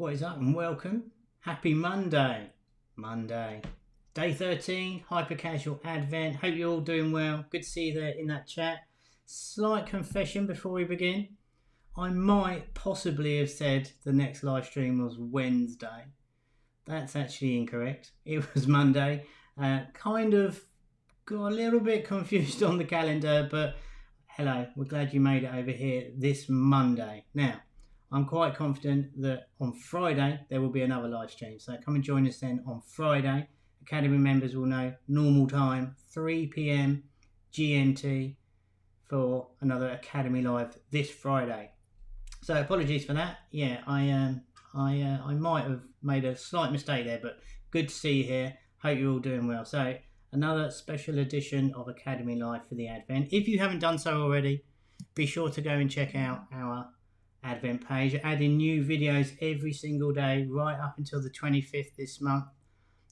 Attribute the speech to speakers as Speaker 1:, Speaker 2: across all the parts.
Speaker 1: What is up and welcome. Happy Monday. Day 13, Hyper Casual Advent. Hope you're all doing well. Good to see you there in that chat. Slight confession before we begin. I might possibly have said the next live stream was Wednesday. That's actually incorrect. It was Monday. Kind of got a little bit confused on the calendar, but hello, we're glad you made it over here this Monday. Now, I'm quite confident that on Friday there will be another live stream. So come and join us then on Friday. Academy members will know normal time, 3 p.m. GMT for another Academy Live this Friday. So apologies for that. Yeah, I might have made a slight mistake there, but good to see you here. Hope you're all doing well. So another special edition of Academy Live for the Advent. If you haven't done so already, be sure to go and check out our Advent page. Adding new videos every single day right up until the 25th this month.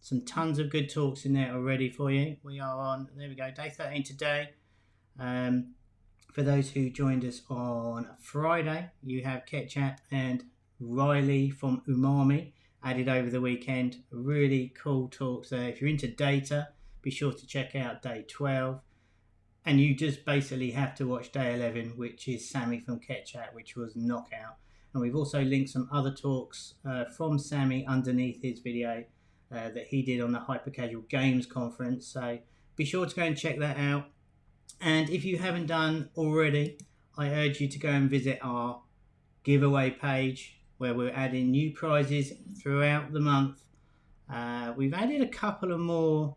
Speaker 1: Some tons of good talks in there already for you. We are on, there we go, day 13 today. For those who joined us on Friday, you have Ketchapp and Riley from Umami added over the weekend. Really cool talks there. If you're into data, be sure to check out day 12. And you just basically have to watch day 11, which is Sammy from Ketchapp, which was knockout. And we've also linked some other talks from Sammy underneath his video that he did on the Hyper Casual Games conference. So be sure to go and check that out. And if you haven't done already, I urge you to go and visit our giveaway page where we're adding new prizes throughout the month. We've added a couple of more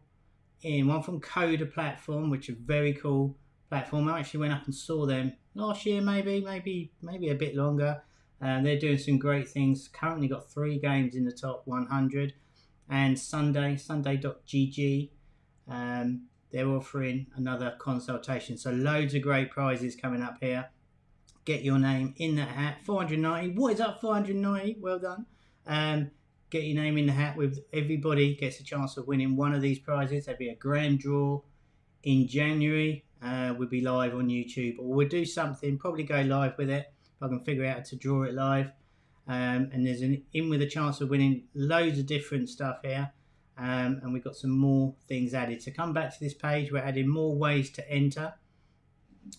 Speaker 1: in, one from Coda platform, which is a very cool platform. I actually went up and saw them last year, maybe a bit longer. They're doing some great things. Currently got 3 games in the top 100. And Sunday.gg, they're offering another consultation. So loads of great prizes coming up here. Get your name in that hat. 490. What is up, 490? Well done. Get your name in the hat. With everybody gets a chance of winning one of these prizes. There'll be a grand draw in January. We'll be live on YouTube, or we'll do something, probably go live with it if I can figure out how to draw it live. And there's an in with a chance of winning loads of different stuff here. And we've got some more things added. So come back to this page. We're adding more ways to enter.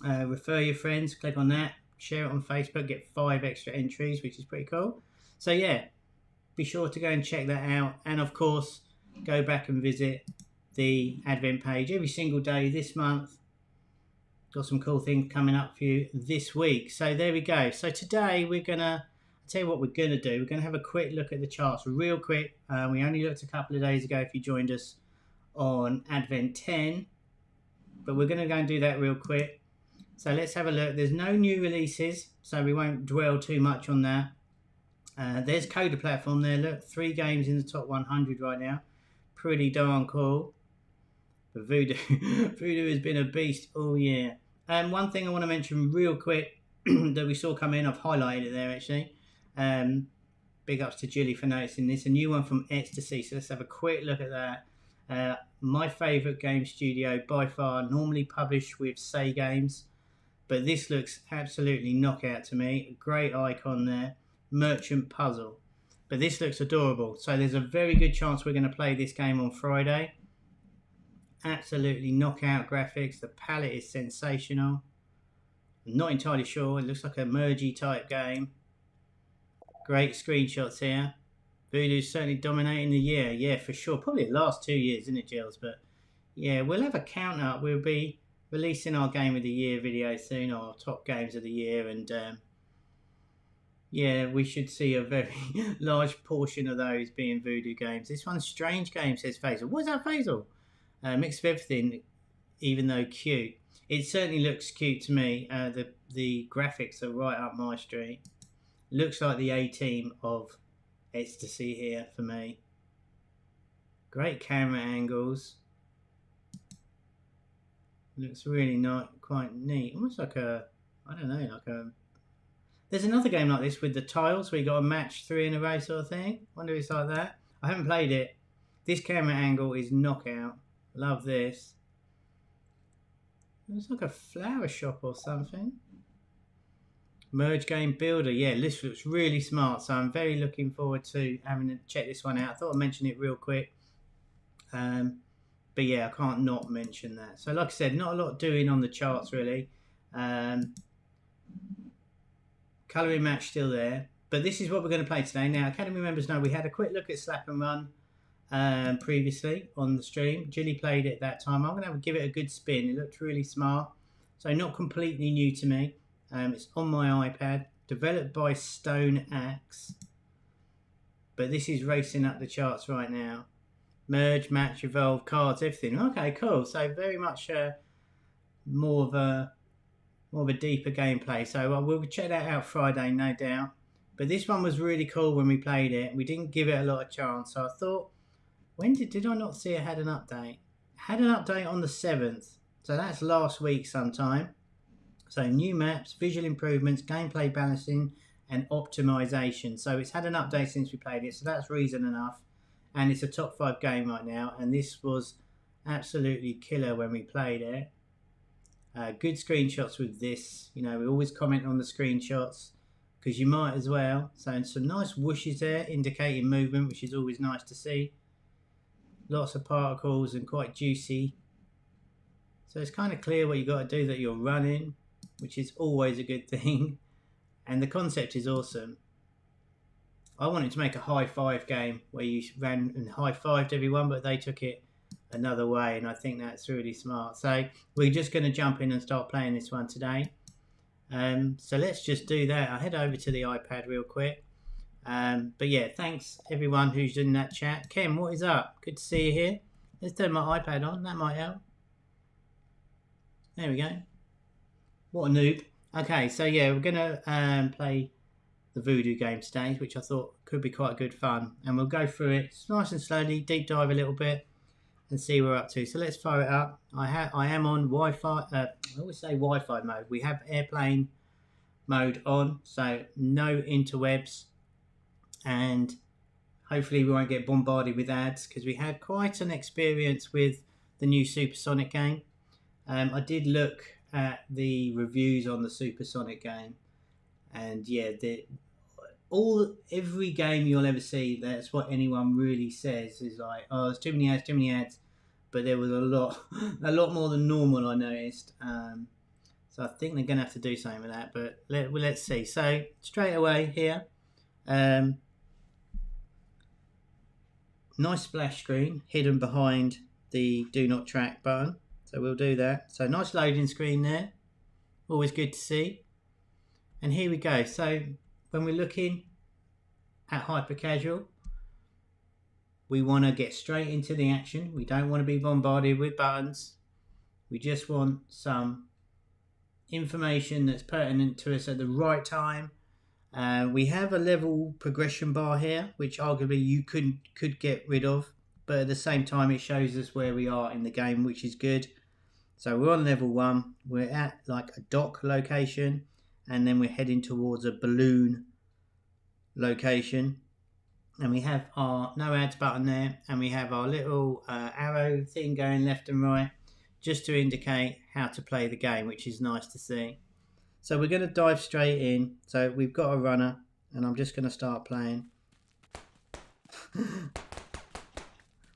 Speaker 1: Refer your friends. Click on that. Share it on Facebook. Get 5 extra entries, which is pretty cool. So yeah, be sure to go and check that out. And of course, go back and visit the Advent page every single day this month. Got some cool things coming up for you this week. So there we go. So today we're going to, I'll tell you what we're going to do. We're going to have a quick look at the charts real quick. We only looked a couple of days ago if you joined us on Advent 10. But we're going to go and do that real quick. So let's have a look. There's no new releases, so we won't dwell too much on that. There's Coda platform there. Look, 3 games in the top 100 right now. Pretty darn cool. But Voodoo, Voodoo has been a beast all year. And one thing I want to mention real quick that we saw come in, I've highlighted it there actually. Big ups to Julie for noticing this. A new one from Ecstasy. So let's have a quick look at that. My favourite game studio by far, normally published with SayGames. But this looks absolutely knockout to me. A great icon there. Merchant puzzle, but this looks adorable. So there's a very good chance we're going to play this game on Friday. Absolutely knockout graphics. The palette is sensational. I'm not entirely sure. It looks like a mergy type game. Great screenshots here. Voodoo's certainly dominating the year. Yeah, for sure. Probably the last 2 years, isn't it, Gilles? But yeah, we'll have a count up. We'll be releasing our Game of the Year video soon, our top games of the year, and yeah, we should see a very large portion of those being Voodoo games. This one's Strange Game, says Faisal. What is that, Faisal? Mix of everything, even though cute. It certainly looks cute to me. The graphics are right up my street. Looks like the A-team of Ecstasy here for me. Great camera angles. Looks really not quite neat. Almost like a, I don't know, like a... There's another game like this with the tiles where you got a match 3 in a row sort of thing. Wonder if it's like that. I haven't played it. This camera angle is knockout. Love this. It's like a flower shop or something. Merge game builder. Yeah, this looks really smart. So I'm very looking forward to having to check this one out. I thought I'd mention it real quick. But yeah, I can't not mention that. So like I said, not a lot doing on the charts really. Colouring match still there. But this is what we're going to play today. Now, Academy members know we had a quick look at Slap and Run previously on the stream. Jilly played it that time. I'm going to give it a good spin. It looked really smart. So not completely new to me. It's on my iPad. Developed by Stone Axe. But this is racing up the charts right now. Merge, match, evolve, cards, everything. Okay, cool. So very much more of a deeper gameplay. So we'll check that out Friday, no doubt. But this one was really cool when we played it. We didn't give it a lot of chance. So I thought, when did I not see it had an update? Had an update on the 7th. So that's last week sometime. So new maps, visual improvements, gameplay balancing, and optimization. So it's had an update since we played it. So that's reason enough. And it's a top 5 game right now. And this was absolutely killer when we played it. Good screenshots with this. You know, we always comment on the screenshots because you might as well. So some nice whooshes there indicating movement, which is always nice to see. Lots of particles and quite juicy. So it's kind of clear what you got to do, that you're running, which is always a good thing. And the concept is awesome. I wanted to make a high five game where you ran and high-fived everyone, but they took it another way, and I think that's really smart. So we're just going to jump in and start playing this one today. So let's just do that. I'll head over to the iPad real quick. But yeah, thanks everyone who's in that chat. Ken, what is up? Good to see you here. Let's turn my iPad on. That might help. There we go. What a noob. Okay, so yeah, we're going to play the Voodoo game today, which I thought could be quite good fun. And we'll go through it nice and slowly, deep dive a little bit, and see where we're up to. So let's fire it up. I am on Wi-Fi. I always say Wi-Fi mode. We have airplane mode on, so no interwebs, and hopefully we won't get bombarded with ads because we had quite an experience with the new Supersonic game. I did look at the reviews on the Supersonic game, and yeah, every game you'll ever see, that's what anyone really says is like, oh, there's too many ads. But there was a lot more than normal, I noticed. So I think they're going to have to do something with that. But let's see. So straight away here, nice splash screen hidden behind the Do Not Track button. So we'll do that. So nice loading screen there. Always good to see. And here we go. So when we're looking at Hyper Casual, we want to get straight into the action. We don't want to be bombarded with buttons. We just want some information that's pertinent to us at the right time. We have a level progression bar here, which arguably you could get rid of, but at the same time it shows us where we are in the game, which is good. So we're on level 1. We're at like a dock location, and then we're heading towards a balloon location. And we have our no ads button there, and we have our little arrow thing going left and right, just to indicate how to play the game, which is nice to see. So we're going to dive straight in. So we've got a runner, and I'm just going to start playing.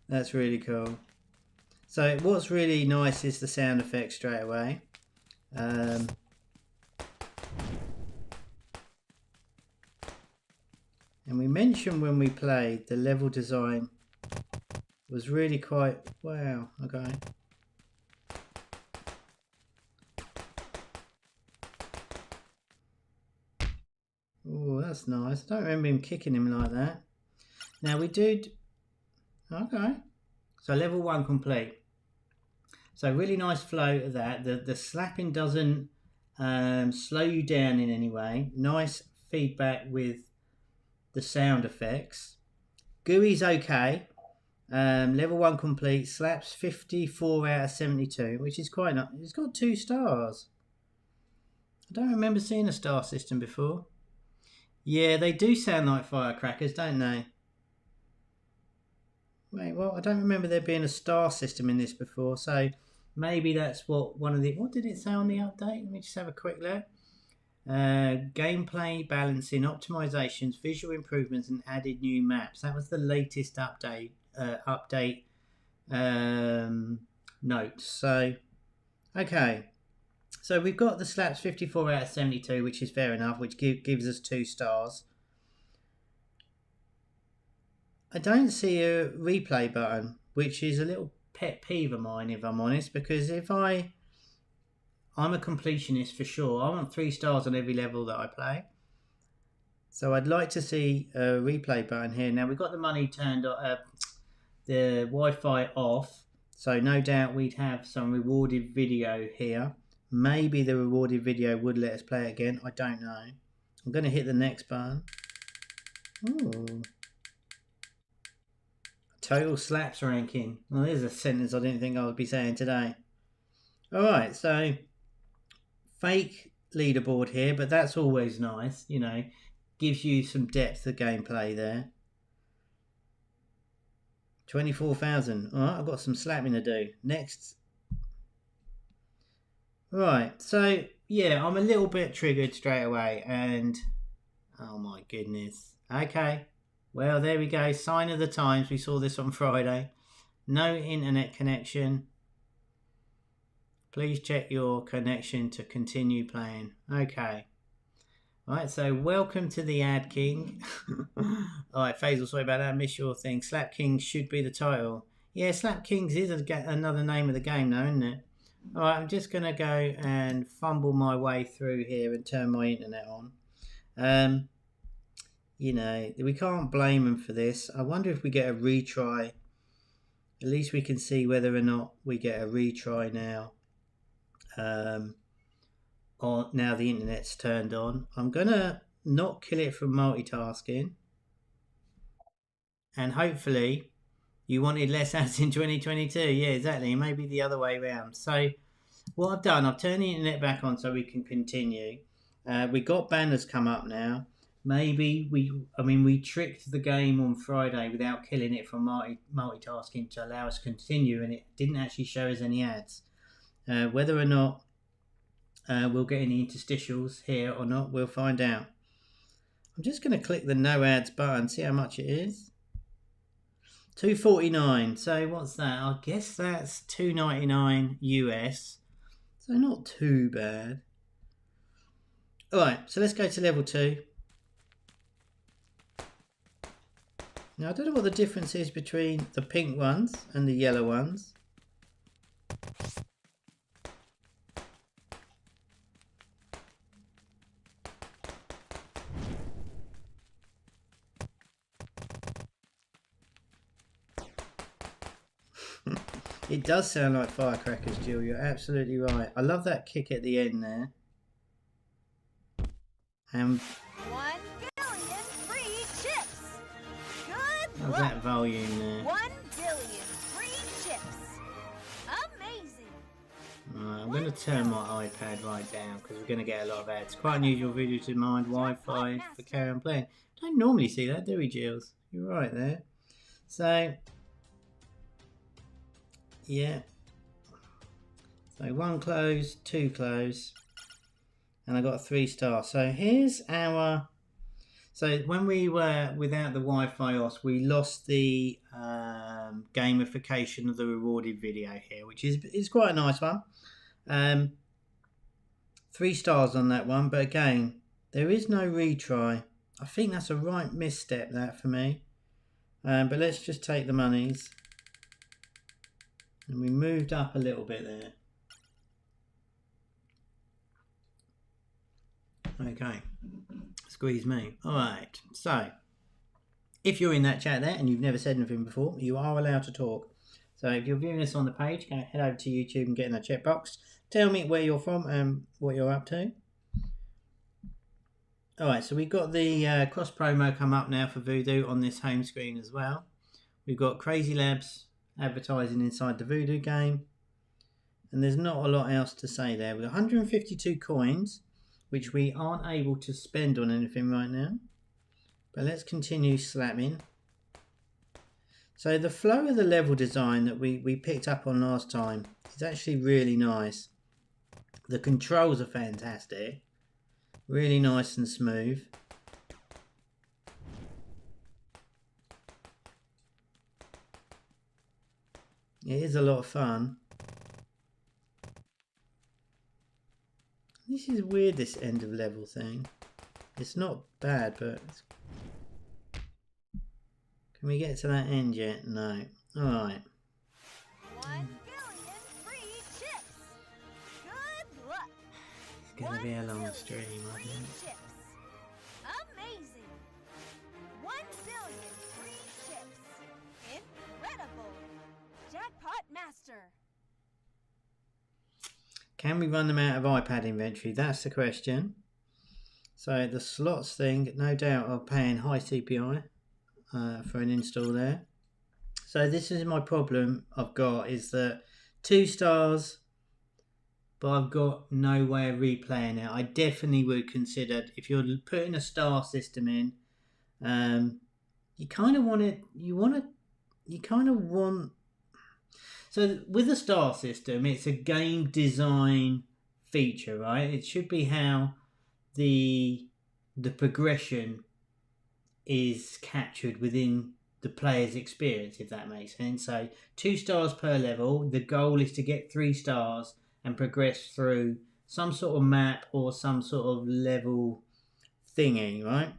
Speaker 1: That's really cool. So what's really nice is the sound effects straight away. And we mentioned when we played, the level design was really quite, wow, okay. Oh, that's nice. I don't remember him kicking him like that. Now we did, okay. So level 1 complete. So really nice flow of that. The slapping doesn't slow you down in any way. Nice feedback with the sound effects. GUI's okay. Level 1 complete. Slaps 54 out of 72, which is quite nice. It's got 2 stars. I don't remember seeing a star system before. Yeah, they do sound like firecrackers, don't they? Wait, well, I don't remember there being a star system in this before, so maybe that's what one of the... What did it say on the update? Let me just have a quick look. Gameplay balancing, optimizations, visual improvements, and added new maps. That was the latest update. Notes. So, okay. So we've got the slaps 54 out of 72, which is fair enough, which gives us 2 stars. I don't see a replay button, which is a little pet peeve of mine, if I'm honest, because if I'm a completionist for sure. I want 3 stars on every level that I play. So I'd like to see a replay button here. Now we've got the money turned on, the Wi-Fi off. So no doubt we'd have some rewarded video here. Maybe the rewarded video would let us play it again. I don't know. I'm going to hit the next button. Ooh. Total slaps ranking. Well, there's a sentence I didn't think I would be saying today. Alright, so fake leaderboard here, but that's always nice, you know. Gives you some depth of gameplay there. 24,000. Alright, I've got some slapping to do. Next. Right, so yeah, I'm a little bit triggered straight away, and oh my goodness. Okay, well, there we go. Sign of the times. We saw this on Friday. No internet connection. Please check your connection to continue playing. Okay. Right, so welcome to the Ad King. Alright, Faisal, sorry about that. I missed your thing. Slap Kings should be the title. Yeah, Slap Kings is another name of the game though, isn't it? Alright, I'm just going to go and fumble my way through here and turn my internet on. You know, we can't blame them for this. I wonder if we get a retry. At least we can see whether or not we get a retry now. Or now the internet's turned on. I'm going to not kill it from multitasking. And hopefully you wanted less ads in 2022. Yeah, exactly. Maybe the other way around. So what I've done, I've turned the internet back on so we can continue. We got banners come up now. Maybe we tricked the game on Friday without killing it from multitasking to allow us to continue, and it didn't actually show us any ads. Whether or not we'll get any interstitials here or not, we'll find out. I'm just going to click the no ads button, see how much it is. $2.49. So what's that? I guess that's $2.99 US. So not too bad. Alright, so let's go to level 2. Now I don't know what the difference is between the pink ones and the yellow ones. It does sound like firecrackers, Jill. You're absolutely right. I love that kick at the end there. And
Speaker 2: 1 billion free chips. Good
Speaker 1: how's that volume there?
Speaker 2: 1 billion free chips. Amazing.
Speaker 1: Right, I'm going to turn my iPad right down because we're going to get a lot of ads. Quite unusual video to mind Wi-Fi for carry on playing. Don't normally see that, do we, Jills? You're right there. So yeah. So 1 close, 2 close, and I got a 3 star. So here's our. So when we were without the Wi-Fi OS, we lost the gamification of the rewarded video here, which is quite a nice one. 3 stars on that one, but again, there is no retry. I think that's a right misstep that for me. But let's just take the monies. And we moved up a little bit there. Okay. Squeeze me. Alright. So, if you're in that chat there and you've never said anything before, you are allowed to talk. So if you're viewing this on the page, go head over to YouTube and get in the chat box. Tell me where you're from and what you're up to. Alright, so we've got the cross promo come up now for Voodoo on this home screen as well. We've got CrazyLabs advertising inside the Voodoo game, and there's not a lot else to say there. We've got 152 coins, which we aren't able to spend on anything right now, but let's continue slamming. So the flow of the level design that we picked up on last time is actually really nice. The controls are fantastic. Really nice and smooth. It is a lot of fun. This is weird, this end of level thing. It's not bad, but... Can we get to that end yet? No. Alright.
Speaker 2: 1 billion free chips. Good luck.
Speaker 1: It's going to be a long stream, I
Speaker 2: free
Speaker 1: think.
Speaker 2: chips. Amazing. 1 billion free chips. Incredible. Jackpot master.
Speaker 1: Can we run them out of iPad inventory? That's the question. So the slots thing, no doubt, are paying high CPI for an install there. So this is my problem I've got, is that 2 stars, but I've got no way of replaying it. I definitely would consider, if you're putting a star system in, you kind of want it, so with a star system, it's a game design feature, right? It should be how the progression is captured within the player's experience, if that makes sense. So 2 stars per level. The goal is to get 3 stars and progress through some sort of map or some sort of level thingy, right?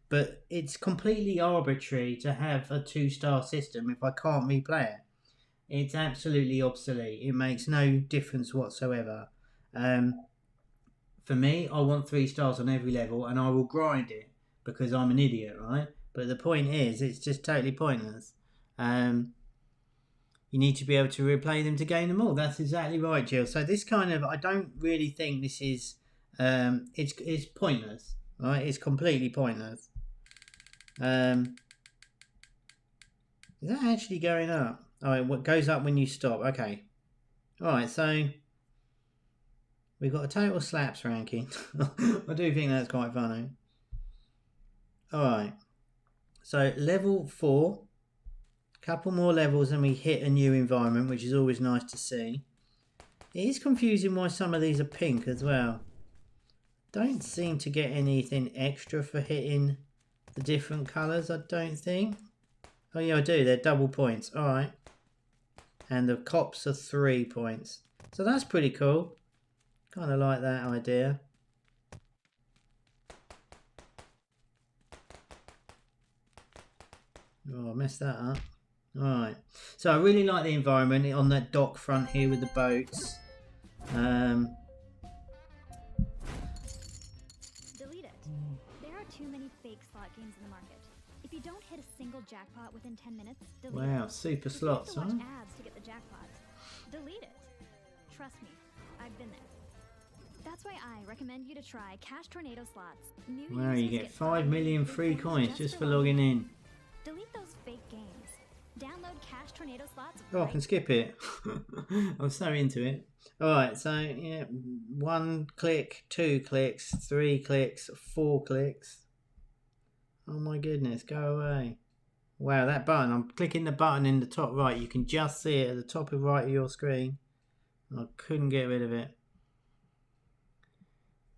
Speaker 1: But it's completely arbitrary to have a 2-star system if I can't replay it. It's absolutely obsolete. It makes no difference whatsoever. For me, I want 3 stars on every level, and I will grind it because I'm an idiot, right? But the point is, it's just totally pointless. You need to be able to replay them to gain them all. That's exactly right, Jill. So this kind of, I don't really think this is, it's pointless, right? It's completely pointless. Is that actually going up? Oh, what goes up when you stop? Okay. Alright, so we've got a total slaps ranking. I do think that's quite funny. Alright. So level 4. Couple more levels and we hit a new environment, which is always nice to see. It is confusing why some of these are pink as well. Don't seem to get anything extra for hitting the different colours, I don't think. Oh yeah, I do. They're double points. Alright. And the cops are 3 points. So that's pretty cool. Kind of like that idea. Oh, I messed that up. Alright. So I really like the environment on that dock front here with the boats.
Speaker 3: Delete it. There are too many fake slot games in the market. If you don't hit a single jackpot within 10 minutes, delete it.
Speaker 1: Wow, super slots,
Speaker 3: You have
Speaker 1: huh?
Speaker 3: to watch ads to get the jackpot. Delete it. Trust me, I've been there. That's why I recommend you to try Cash Tornado slots. New
Speaker 1: Wow, you
Speaker 3: users
Speaker 1: get 5 million free coins just for logging in.
Speaker 3: Delete those fake games. Download Cash Tornado slots.
Speaker 1: Oh, I can skip it. I'm so into it. Alright, so yeah, 1 click, 2 clicks, 3 clicks, 4 clicks. Oh my goodness, go away. Wow, that button, I'm clicking the button in the top right. You can just see it at the top of right of your screen. I couldn't get rid of it.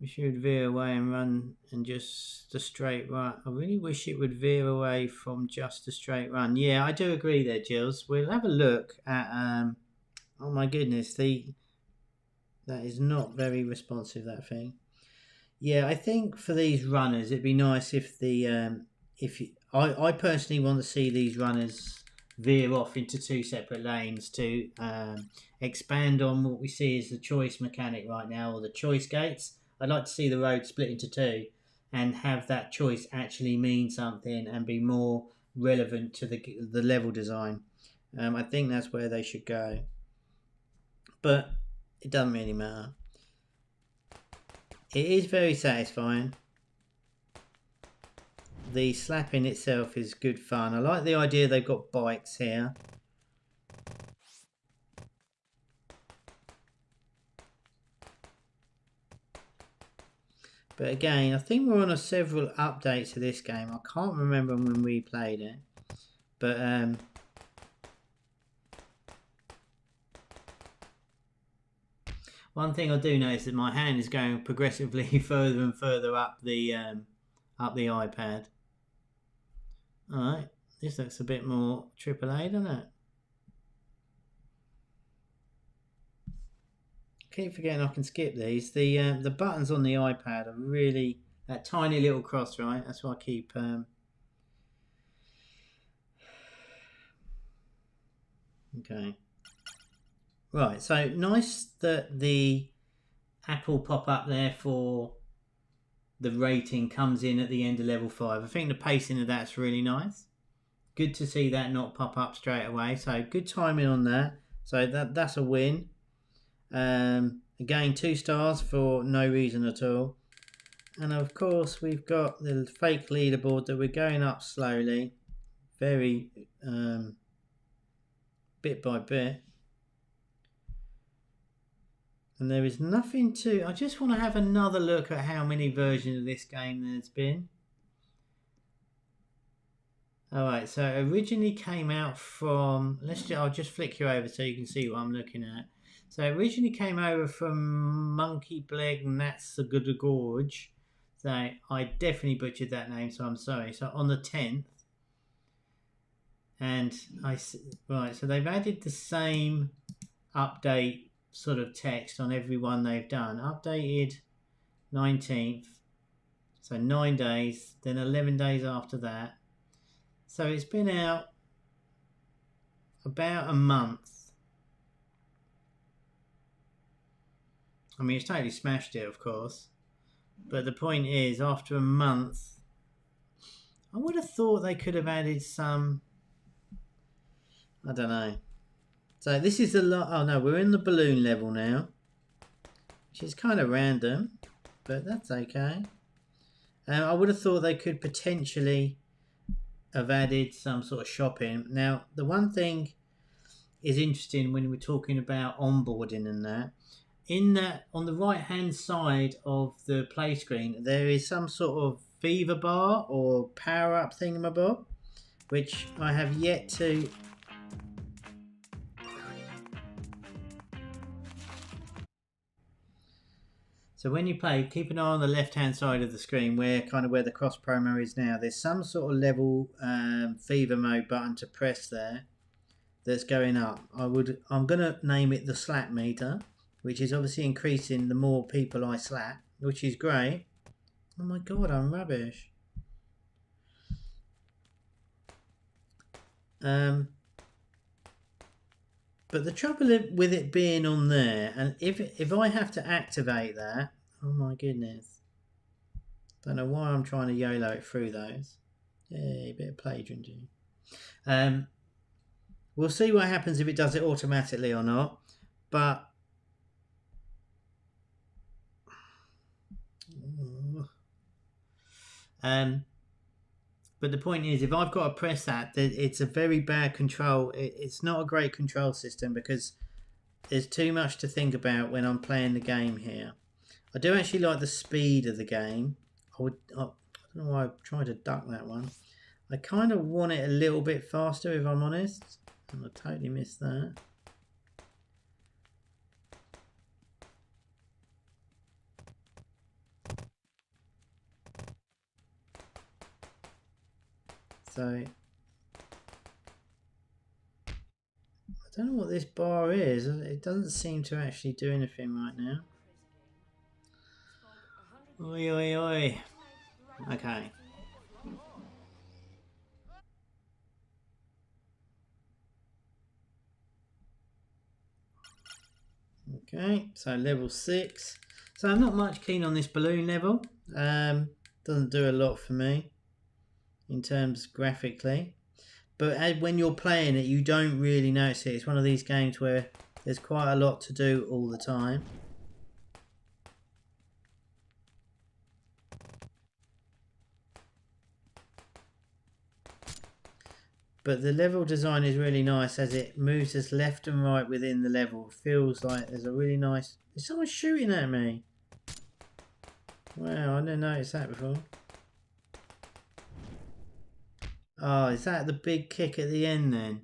Speaker 1: We should veer away and run and just a straight run. I really wish it would veer away from just a straight run. Yeah, I do agree there, Jills. We'll have a look at, oh my goodness, that is not very responsive, that thing. Yeah, I think for these runners, it'd be nice if I personally want to see these runners veer off into 2 separate lanes to expand on what we see as the choice mechanic right now, or the choice gates. I'd like to see the road split into 2 and have that choice actually mean something and be more relevant to the level design. I think that's where they should go. But it doesn't really matter. It is very satisfying. The slapping itself is good fun. I like the idea they've got bikes here. But again, I think we're on several updates to this game. I can't remember when we played it. But One thing I do notice is that my hand is going progressively further and further up the iPad. Alright, this looks a bit more AAA, doesn't it? I keep forgetting I can skip these. The buttons on the iPad are really that tiny little cross, right? That's why I keep okay. Right, so nice that the Apple pop-up there for the rating comes in at the end of level 5. I think the pacing of that's really nice. Good to see that not pop up straight away. So good timing on that. So that's a win. Again, 2 stars for no reason at all. And of course we've got the fake leaderboard that we're going up slowly. Very bit by bit. And there is nothing to... I just want to have another look at how many versions of this game there's been. Alright, so it originally came out from... I'll just flick you over so you can see what I'm looking at. So it originally came over from Monkey Bleg and That's a Good Gorge. So I definitely butchered that name, so I'm sorry. So on the 10th. And right, so they've added the same update sort of text on every one they've done. Updated 19th, so 9 days, then 11 days after that. So it's been out about a month. I mean, it's totally smashed it, of course, but the point is, after a month, I would have thought they could have added some, I don't know. So this is the lot. Oh no, we're in the balloon level now, which is kind of random, but that's okay. I would have thought they could potentially have added some sort of shopping. Now, the one thing is interesting when we're talking about onboarding and that, in that on the right hand side of the play screen, there is some sort of fever bar or power up thingamabob, which I have yet to. So when you play, keep an eye on the left-hand side of the screen where the cross promo is now. There's some sort of level fever mode button to press there that's going up. I'm going to name it the slap meter, which is obviously increasing the more people I slap, which is great. Oh my god, I'm rubbish. But the trouble with it being on there, and if I have to activate that, oh my goodness. Don't know why I'm trying to YOLO it through those. Yay, a bit of plagiarism. We'll see what happens if it does it automatically or not. But the point is, if I've got to press that, it's a very bad control. It's not a great control system because there's too much to think about when I'm playing the game here. I do actually like the speed of the game. I don't know why I tried to duck that one. I kind of want it a little bit faster, if I'm honest. And I totally missed that. So I don't know what this bar is. It doesn't seem to actually do anything right now. Oi, oi, oi. Okay. Okay, so level 6. So I'm not much keen on this balloon level. Doesn't do a lot for me in terms graphically. But when you're playing it, you don't really notice it. It's one of these games where there's quite a lot to do all the time. But the level design is really nice as it moves us left and right within the level. It feels like there's a really nice... Is someone shooting at me? Wow, I didn't notice that before. Oh, is that the big kick at the end then?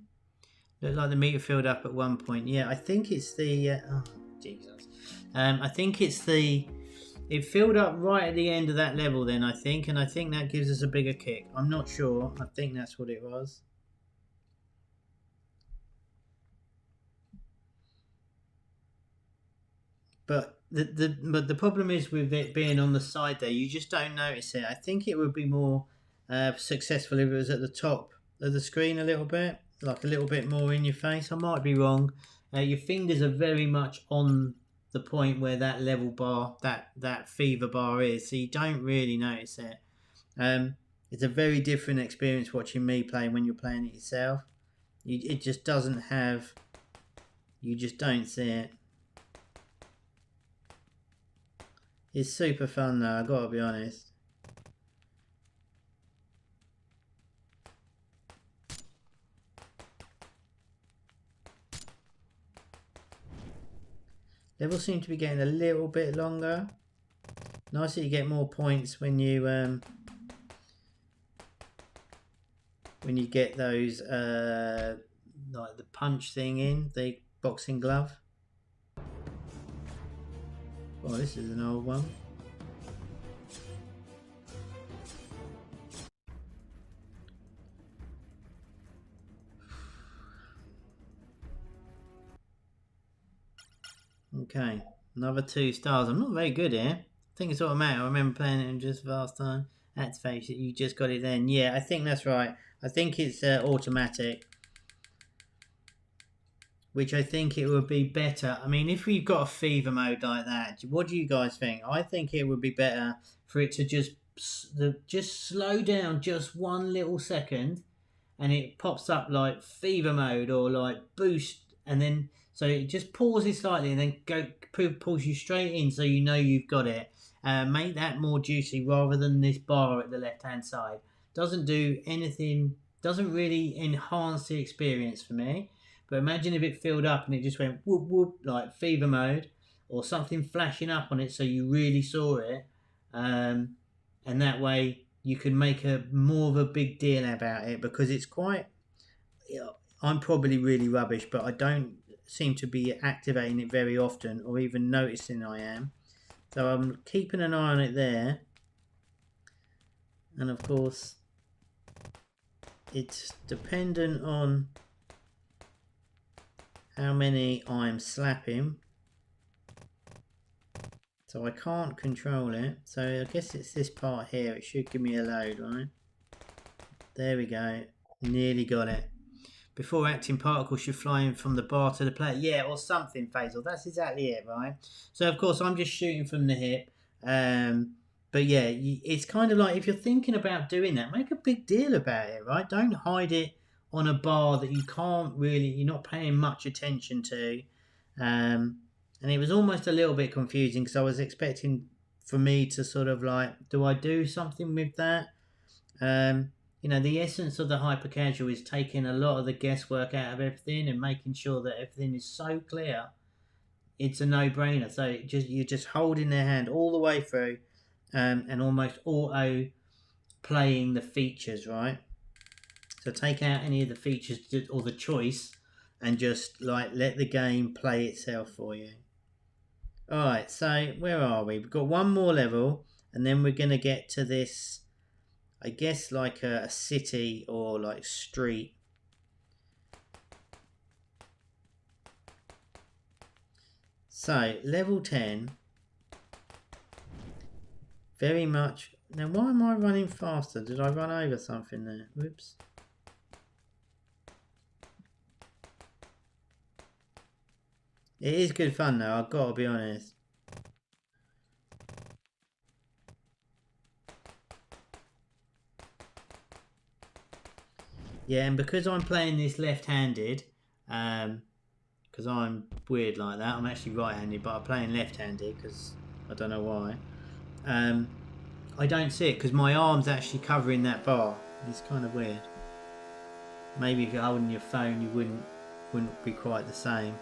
Speaker 1: Looked like the meter filled up at one point. Yeah, I think it's the... oh, Jesus. I think it filled up right at the end of that level then, I think, and I think that gives us a bigger kick. I'm not sure. I think that's what it was. But the problem is with it being on the side there, you just don't notice it. I think it would be more successful if it was at the top of the screen a little bit, like a little bit more in your face. I might be wrong. Your fingers are very much on the point where that level bar, that fever bar is, so you don't really notice it. It's a very different experience watching me play when you're playing it yourself. It just doesn't have, you just don't see it. It's super fun though, I gotta be honest. Levels seem to be getting a little bit longer. Nice that you get more points when you get those like the punch thing in, the boxing glove. Oh, this is an old one. Okay, another 2 stars. I'm not very good here. I think it's automatic. I remember playing it in just last time. Activation, you just got it then. Yeah, I think that's right. I think it's automatic. Which I think it would be better. I mean, if we've got a fever mode like that, what do you guys think? I think it would be better for it to just slow down just 1 little second, and it pops up like fever mode or like boost, and then so it just pauses slightly and then pulls you straight in, so you know you've got it. Make that more juicy rather than this bar at the left hand side. Doesn't do anything. Doesn't really enhance the experience for me. But imagine if it filled up and it just went whoop whoop like fever mode, or something flashing up on it so you really saw it, and that way you can make more of a big deal about it, because it's quite. I'm probably really rubbish, but I don't seem to be activating it very often, or even noticing I am. So I'm keeping an eye on it there, and of course it's dependent on how many I'm slapping, so I can't control it. So I guess it's this part here. It should give me a load, right? There we go. Nearly got it. Before acting, particles should fly in from the bar to the player. Yeah, or something, Faisal. That's exactly it, right? So of course I'm just shooting from the hip. But yeah, it's kind of like, if you're thinking about doing that, make a big deal about it, right? Don't hide it on a bar that you can't really, you're not paying much attention to. And it was almost a little bit confusing, because I was expecting for me to sort of like, do I do something with that? You know, the essence of the hyper casual is taking a lot of the guesswork out of everything and making sure that everything is so clear. It's a no-brainer. So you're just holding their hand all the way through, and almost auto playing the features, right? So take out any of the features or the choice, and just like let the game play itself for you. Alright, so where are we? We've got one more level, and then we're going to get to this, I guess like a city or like street. So level 10. Very much. Now why am I running faster? Did I run over something there? Whoops. It is good fun though, I've got to be honest. Yeah, and because I'm playing this left-handed, because I'm weird like that, I'm actually right-handed, but I'm playing left-handed because I don't know why. I don't see it because my arm's actually covering that bar. It's kind of weird. Maybe if you're holding your phone, you wouldn't be quite the same.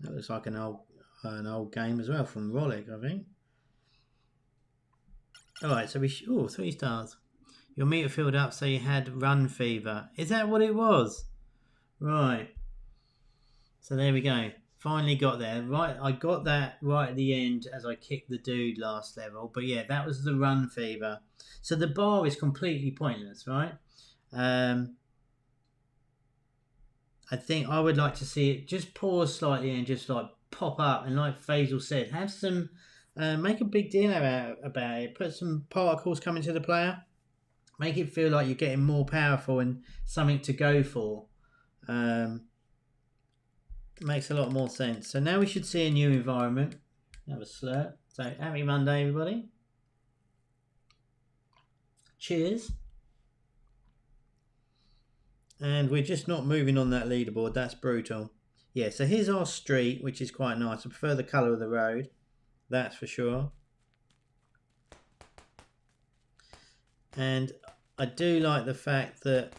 Speaker 1: That looks like an old game as well from Rolig, I think. Alright, so 3 stars. Your meter filled up, so you had run fever. Is that what it was? Right. So there we go. Finally got there. Right, I got that right at the end as I kicked the dude last level. But yeah, that was the run fever. So the bar is completely pointless, right? I think I would like to see it just pause slightly and just like pop up. And like Faisal said, have some, make a big deal about it. Put some particles coming to the player. Make it feel like you're getting more powerful and something to go for. Makes a lot more sense. So now we should see a new environment. Have a slurp. So happy Monday, everybody. Cheers. And we're just not moving on that leaderboard. That's brutal. Yeah, so here's our street, which is quite nice. I prefer the colour of the road. That's for sure. And I do like the fact that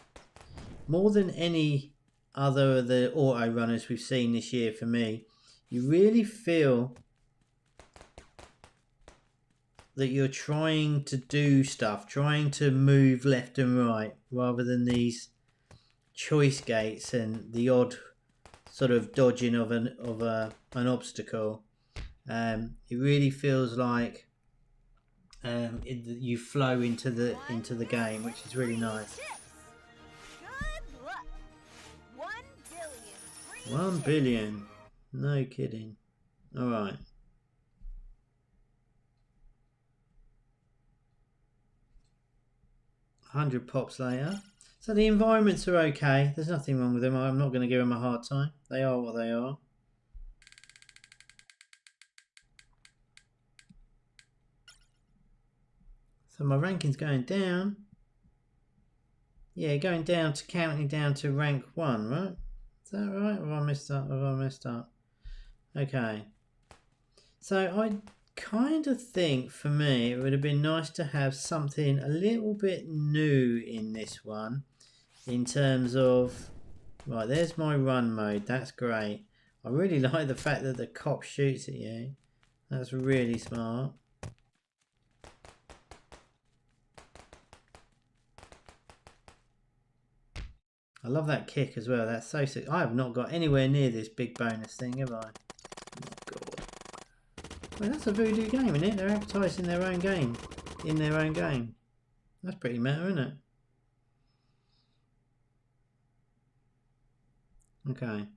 Speaker 1: more than any other of the auto runners we've seen this year, for me, you really feel that you're trying to do stuff, trying to move left and right, rather than these choice gates and the odd sort of dodging of an obstacle. It really feels like you flow into the game, which is really nice.
Speaker 2: Good luck. 1 billion free
Speaker 1: 1
Speaker 2: chips.
Speaker 1: billion, no kidding. All right. $100 pops later. So the environments are okay. There's nothing wrong with them. I'm not going to give them a hard time. They are what they are. So my ranking's going down. Yeah, going down to counting down to rank 1, right? Is that right? Or have I messed up? Have I messed up? Okay. So I kind of think for me it would have been nice to have something a little bit new in this one, in terms of, right, there's my run mode. That's great. I really like the fact that the cop shoots at you. That's really smart. I love that kick as well. That's so sick. I have not got anywhere near this big bonus thing, have I? Oh god. Well, that's a voodoo game, isn't it? They're advertising their own game in their own game. That's pretty meta, isn't it? Okay.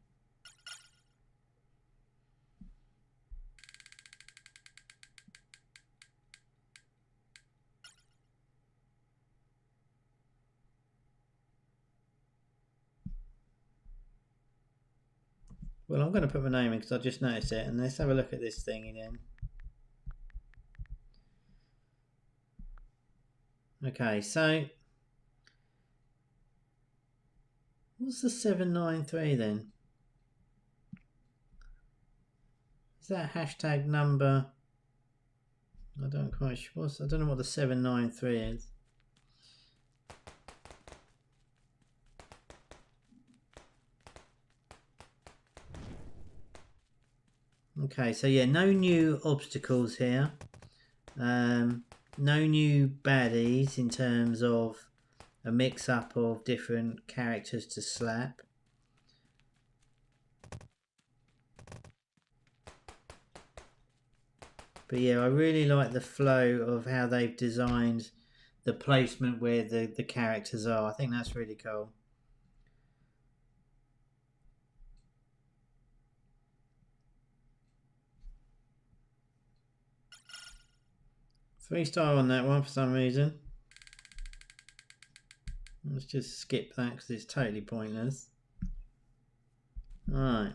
Speaker 1: Well, I'm going to put my name in because I just noticed it, and let's have a look at this thing again. Okay, so what's the 793 then? Is that hashtag number? I don't quite sure. I don't know what the 793 is. Okay, so yeah, no new obstacles here. No new baddies in terms of a mix-up of different characters to slap. But yeah, I really like the flow of how they've designed the placement where the characters are. I think that's really cool. Three-star on that one for some reason. Let's just skip that because it's totally pointless. Alright.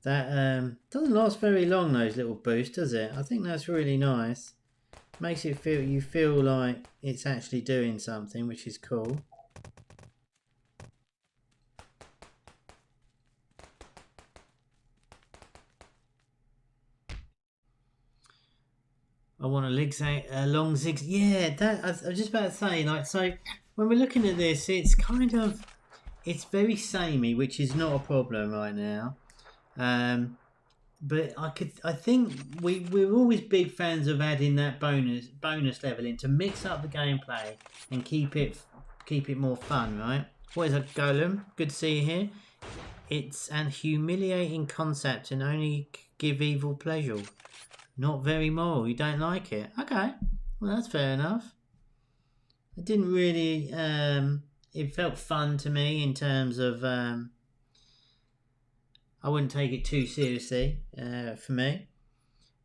Speaker 1: That doesn't last very long, those little boosts, does it? I think that's really nice. Makes it feel, you feel like it's actually doing something, which is cool. I want a long zig. Yeah, that I was just about to say. Like, so when we're looking at this, it's kind of, it's very samey, which is not a problem right now. but I think we're always big fans of adding that bonus level in to mix up the gameplay and keep it more fun, right? What is a golem? Good to see you here. It's an humiliating concept and only give evil pleasure. Not very moral. You don't like it? Okay, well that's fair enough. It didn't really. It felt fun to me in terms of. I wouldn't take it too seriously. For me,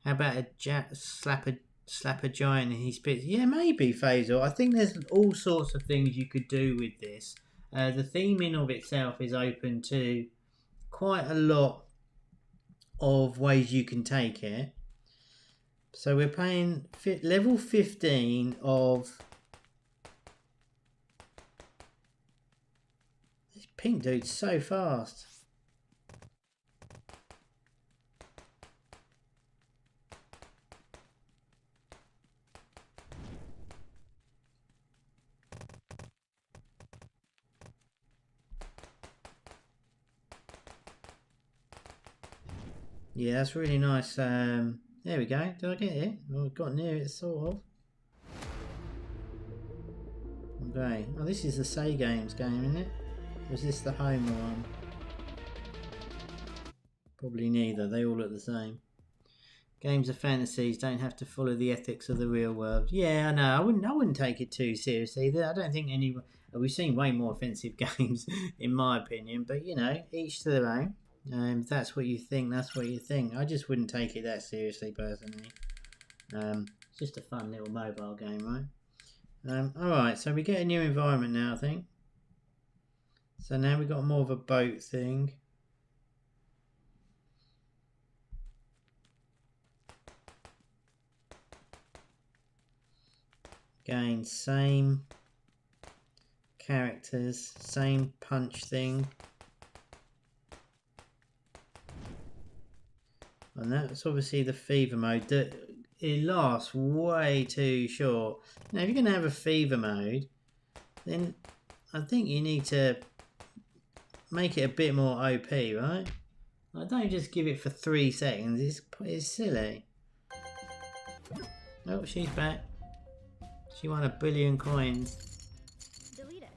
Speaker 1: how about slap a giant and he spits? Yeah, maybe Faisal. I think there's all sorts of things you could do with this. The theming of itself is open to quite a lot of ways you can take it. So we're playing level 15 of this pink dude's so fast. Yeah, that's really nice. There we go. Did I get it? Well, I got near it, sort of. Okay. Oh, this is the SayGames game, isn't it? Or is this the Homa one? Probably neither. They all look the same. Games of fantasies don't have to follow the ethics of the real world. Yeah, I know. I wouldn't take it too seriously. I don't think anyone. We've seen way more offensive games, in my opinion. But you know, each to their own. If that's what you think, that's what you think. I just wouldn't take it that seriously, personally. It's just a fun little mobile game, right? Alright, so we get a new environment now, I think. So now we've got more of a boat thing. Again, same characters, same punch thing. And that's obviously the fever mode. It lasts way too short. Now, if you're going to have a fever mode, then I think you need to make it a bit more OP, right? I don't just give it for 3 seconds. It's silly. Oh, she's back. She won 1 billion coins.
Speaker 3: Delete it.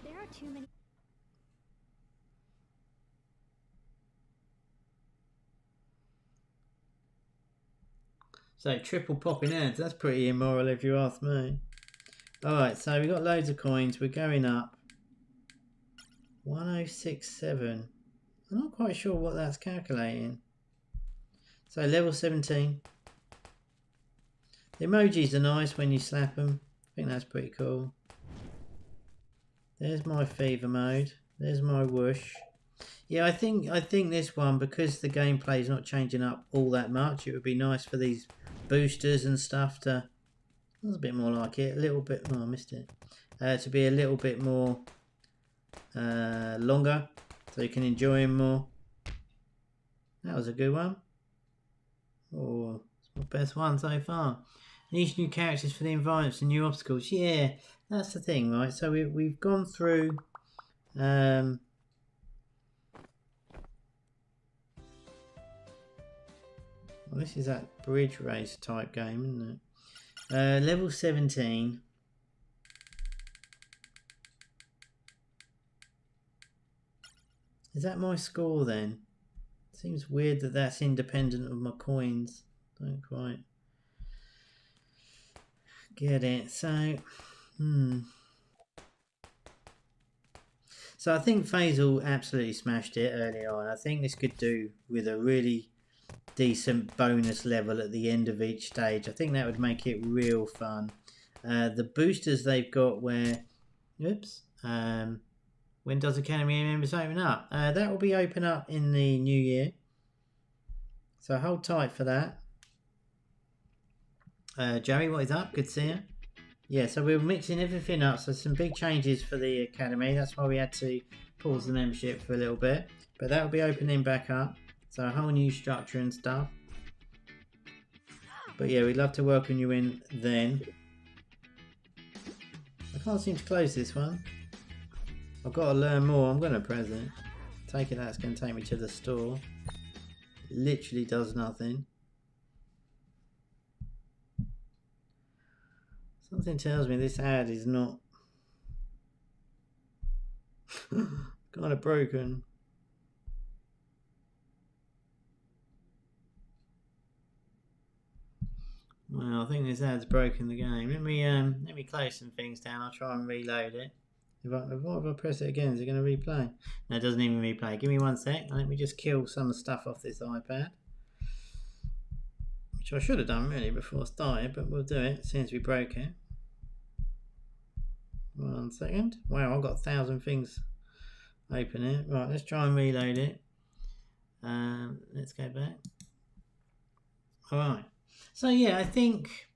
Speaker 3: There are too many.
Speaker 1: So triple popping ads, that's pretty immoral if you ask me. Alright, so we got loads of coins, we're going up. 1067. I'm not quite sure what that's calculating. So level 17. The emojis are nice when you slap them. I think that's pretty cool. There's my fever mode. There's my whoosh. Yeah, I think this one, because the gameplay is not changing up all that much, it would be nice for these boosters and stuff to. That's a bit more like it. A little bit. Oh, I missed it. To be a little bit more longer, so you can enjoy them more. That was a good one. Oh, it's my best one so far. And each new characters for the environments and new obstacles. Yeah, that's the thing, right? So we've gone through. Well, this is that bridge race type game, isn't it? Level 17. Is that my score then? Seems weird that that's independent of my coins. Don't quite get it. So, So I think Faisal absolutely smashed it early on. I think this could do with a really decent bonus level at the end of each stage. I think that would make it real fun. The boosters they've got where, oops, when does Academy members open up? That will be open up in the new year. So hold tight for that. Joey, what is up? Good to see you. Yeah, so we're mixing everything up. So some big changes for the Academy. That's why we had to pause the membership for a little bit. But that will be opening back up. So a whole new structure and stuff. But yeah, we'd love to welcome you in then. I can't seem to close this one. I've got to learn more. I'm going to press it. Take it, that's going to take me to the store. It literally does nothing. Something tells me this ad is not kind of broken. Well, I think this ad's broken the game. Let me close some things down. I'll try and reload it. What if I press it again? Is it going to replay? No, it doesn't even replay. Give me 1 sec. Let me just kill some stuff off this iPad. Which I should have done really before I started, but we'll do it since we broke it. 1 second. Wow, I've got 1,000 things open here. Right, let's try and reload it. Let's go back. Alright. So yeah, I think...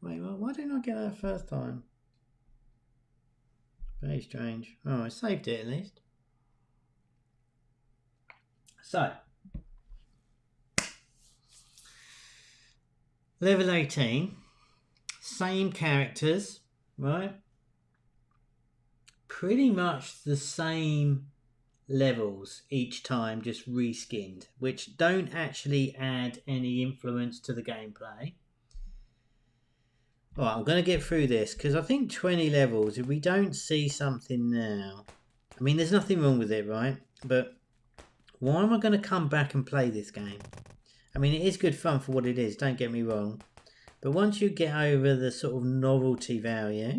Speaker 1: Wait, well, why didn't I get that first time? Very strange. Oh, I saved it at least. So, level 18, same characters, right? Pretty much the same levels each time, just reskinned, which don't actually add any influence to the gameplay. Alright, I'm going to get through this because I think 20 levels, if we don't see something now, I mean, there's nothing wrong with it, right? But why am I going to come back and play this game? I mean, it is good fun for what it is, don't get me wrong. But once you get over the sort of novelty value,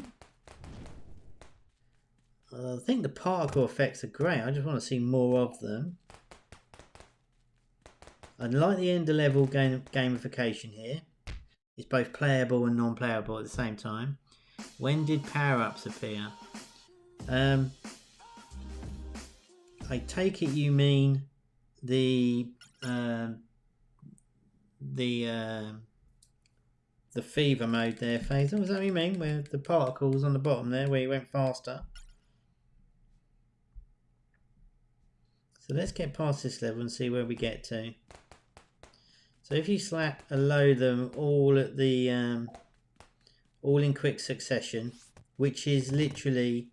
Speaker 1: I think the particle effects are great. I just want to see more of them. I like the end of level gamification here. It's both playable and non-playable at the same time. When did power-ups appear? I take it you mean the fever mode there, Faisal. Is that what you mean? Where the particles on the bottom there, where you went faster? So let's get past this level and see where we get to. So if you slap a load of them all at the all in quick succession, which is literally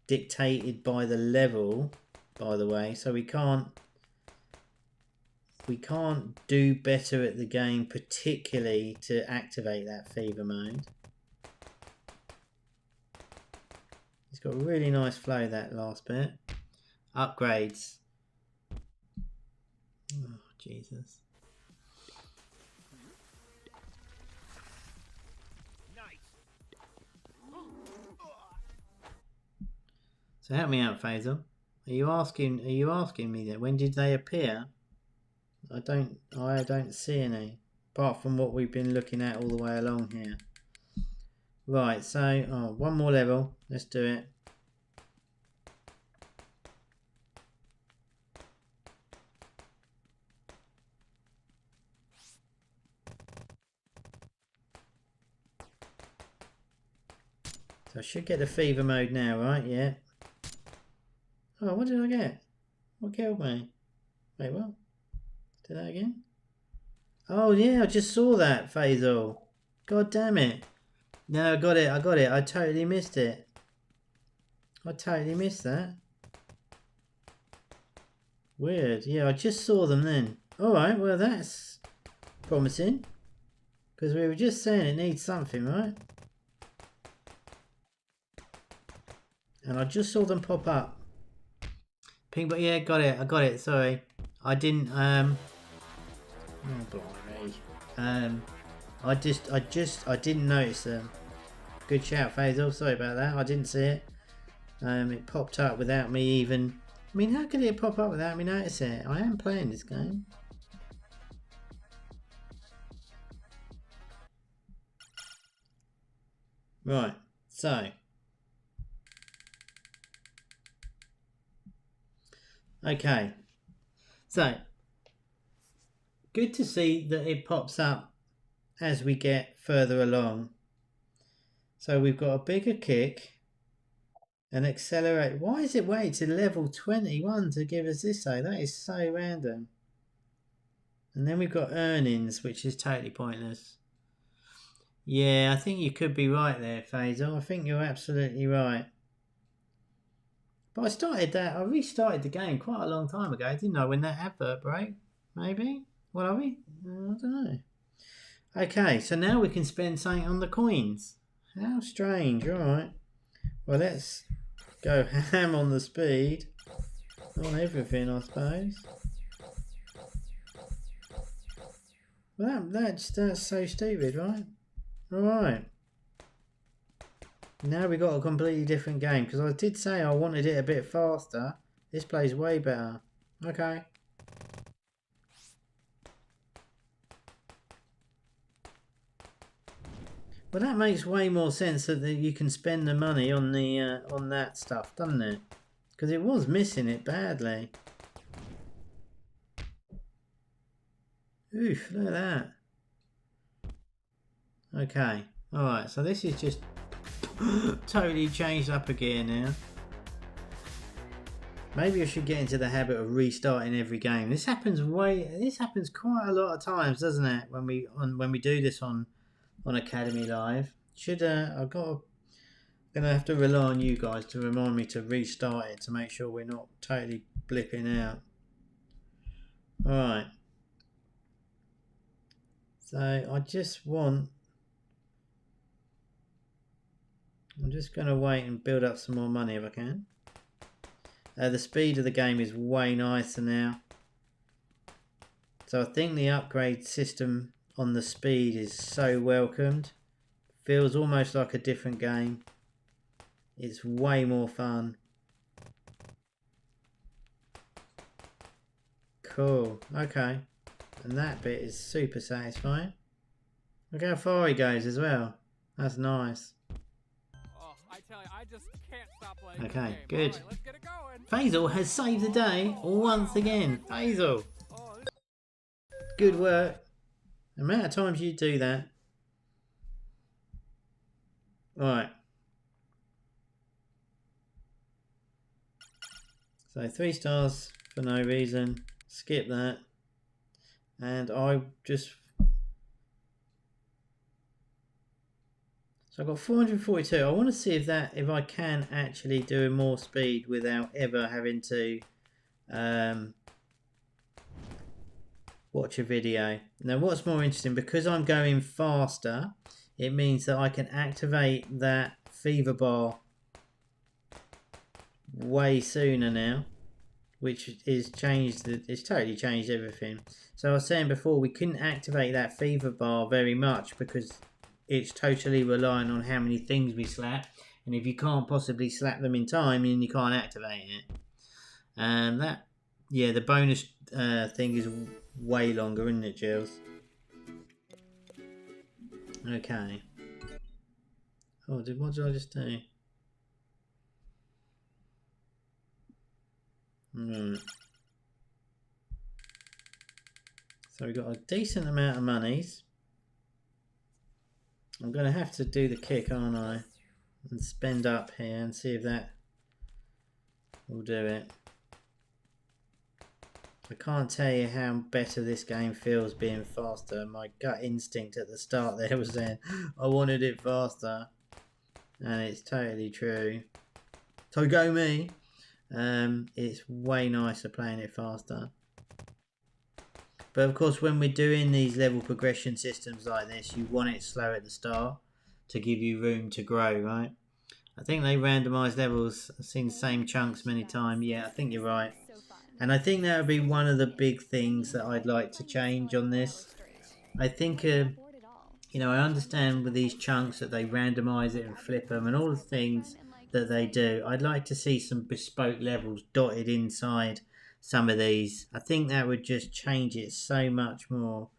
Speaker 1: dictated by the level, by the way, so we can't do better at the game, particularly to activate that fever mode. It's got a really nice flow, that last bit. Upgrades. Oh, Jesus. So help me out, Faisal. Are you asking me that? When did they appear? I don't see any, apart from what we've been looking at all the way along here. Right, so one more level. Let's do it. So I should get the fever mode now, right? Yeah. Oh, what did I get? What killed me? Wait, what? Do that again? Oh, yeah, I just saw that, Faisal. God damn it. No, I got it. I totally missed it. I totally missed that. Weird. Yeah, I just saw them then. Alright, well, that's promising. Because we were just saying it needs something, right? And I just saw them pop up. Pink, but yeah, got it. I got it. Sorry, I didn't. Oh, blimey. I didn't notice them. Good shout, Faisal. Sorry about that. I didn't see it. It popped up without me even. I mean, how could it pop up without me noticing it? I am playing this game. Right. So. Okay, so good to see that it pops up as we get further along. So we've got a bigger kick, an accelerate. Why is it wait to level 21 to give us this though? That is so random. And then we've got earnings, which is totally pointless. Yeah, I think you could be right there, Faisal. I think you're absolutely right. But I started that. I restarted the game quite a long time ago, didn't I? When that advert broke, maybe. What are we? I don't know. Okay, so now we can spend something on the coins. How strange. All right. Well, let's go ham on the speed. On everything, I suppose. Well, that's so stupid, right? Alright. Now we got a completely different game, because I did say I wanted it a bit faster. This plays way better. Okay. Well, that makes way more sense that you can spend the money on the on that stuff, doesn't it? Because it was missing it badly. Oof, look at that. Okay, alright, so this is just totally changed up again now. Maybe I should get into the habit of restarting every game. This happens quite a lot of times, doesn't it? When we do this on Academy Live. I'm gonna have to rely on you guys to remind me to restart it to make sure we're not totally blipping out. Alright. So I'm just going to wait and build up some more money if I can. The speed of the game is way nicer now. So I think the upgrade system on the speed is so welcomed. Feels almost like a different game. It's way more fun. Cool. Okay. And that bit is super satisfying. Look how far he goes as well. That's nice.
Speaker 4: Oh, I tell you, I just can't stop playing this
Speaker 1: Okay,
Speaker 4: game.
Speaker 1: good.
Speaker 4: All right, let's get it going.
Speaker 1: Faisal has saved the day once again. Faisal,
Speaker 4: Oh,
Speaker 1: good work. The amount of times you do that. Right. So 3 stars for no reason. Skip that. And I just... So I've got 442. I want to see if I can actually do more speed without ever having to watch a video. Now what's more interesting, because I'm going faster, it means that I can activate that fever bar way sooner now, which is changed. It's totally changed everything. So I was saying before, we couldn't activate that fever bar very much because it's totally relying on how many things we slap, and if you can't possibly slap them in time, then you can't activate it. And the bonus thing is way longer, isn't it, Jules? Okay. Oh, what did I just do? So we've got a decent amount of monies. I'm going to have to do the kick, aren't I? And spend up here and see if that will do it. I can't tell you how better this game feels being faster. My gut instinct at the start there was saying I wanted it faster. And it's totally true. So go me. It's way nicer playing it faster. But of course, when we're doing these level progression systems like this, you want it slow at the start to give you room to grow, right? I think they randomise levels. I've seen the same chunks many times. Yeah, I think you're right. And I think that would be one of the big things that I'd like to change on this. I think, you know, I understand with these chunks that they randomise it and flip them and all the things that they do. I'd like to see some bespoke levels dotted inside some of these. I think that would just change it so much more.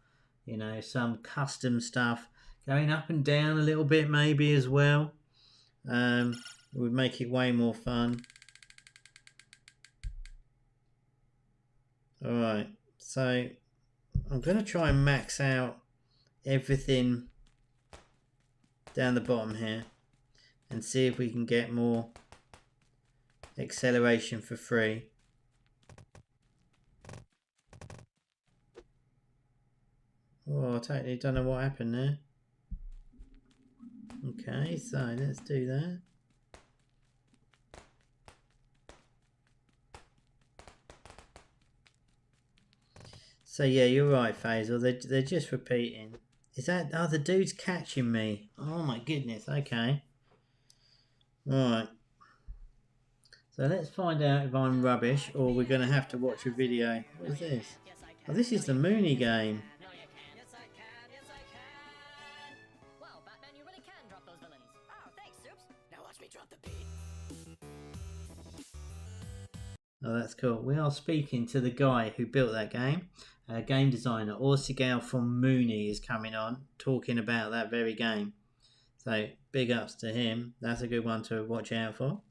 Speaker 1: You know, some custom stuff going up and down a little bit maybe as well. It would make it way more fun. Alright, so I'm going to try and max out everything down the bottom here and see if we can get more acceleration for free. Oh, I totally don't know what happened there. Okay, so let's do that. So yeah, you're right, Faisal. They're just repeating. Is that... Oh, the dude's catching me. Oh my goodness. Okay. Right. So let's find out if I'm rubbish or we're going to have to watch a video. What is this? Oh, this is the Moonee game.
Speaker 5: Yes, I can. Yes, I can. Wow, Batman, you really can drop those villains. Oh, thanks, Soups. Now watch me drop the beat.
Speaker 1: Oh, that's cool. We are speaking to the guy who built that game. Game designer Orsigal from Moonee is coming on, talking about that very game. So big ups to him. That's a good one to watch out for.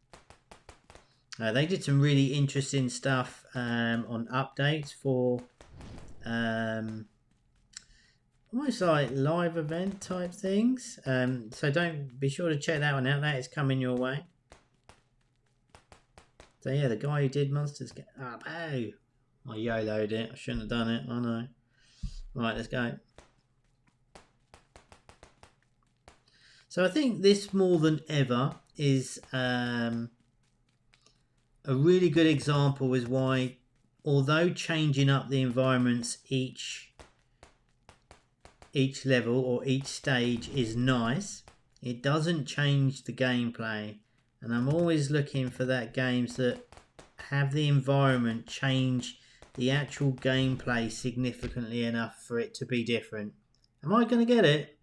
Speaker 1: They did some really interesting stuff on updates for almost like live event type things. So don't be sure to check that one out. That is coming your way. So yeah, the guy who did Monsters get up. Oh, I YOLO'd it. I shouldn't have done it. I know. Right, let's go. So I think this more than ever is a really good example is why, although changing up the environments each level or each stage is nice, it doesn't change the gameplay. And I'm always looking for that games that have the environment change the actual gameplay significantly enough for it to be different. Am I going to get it?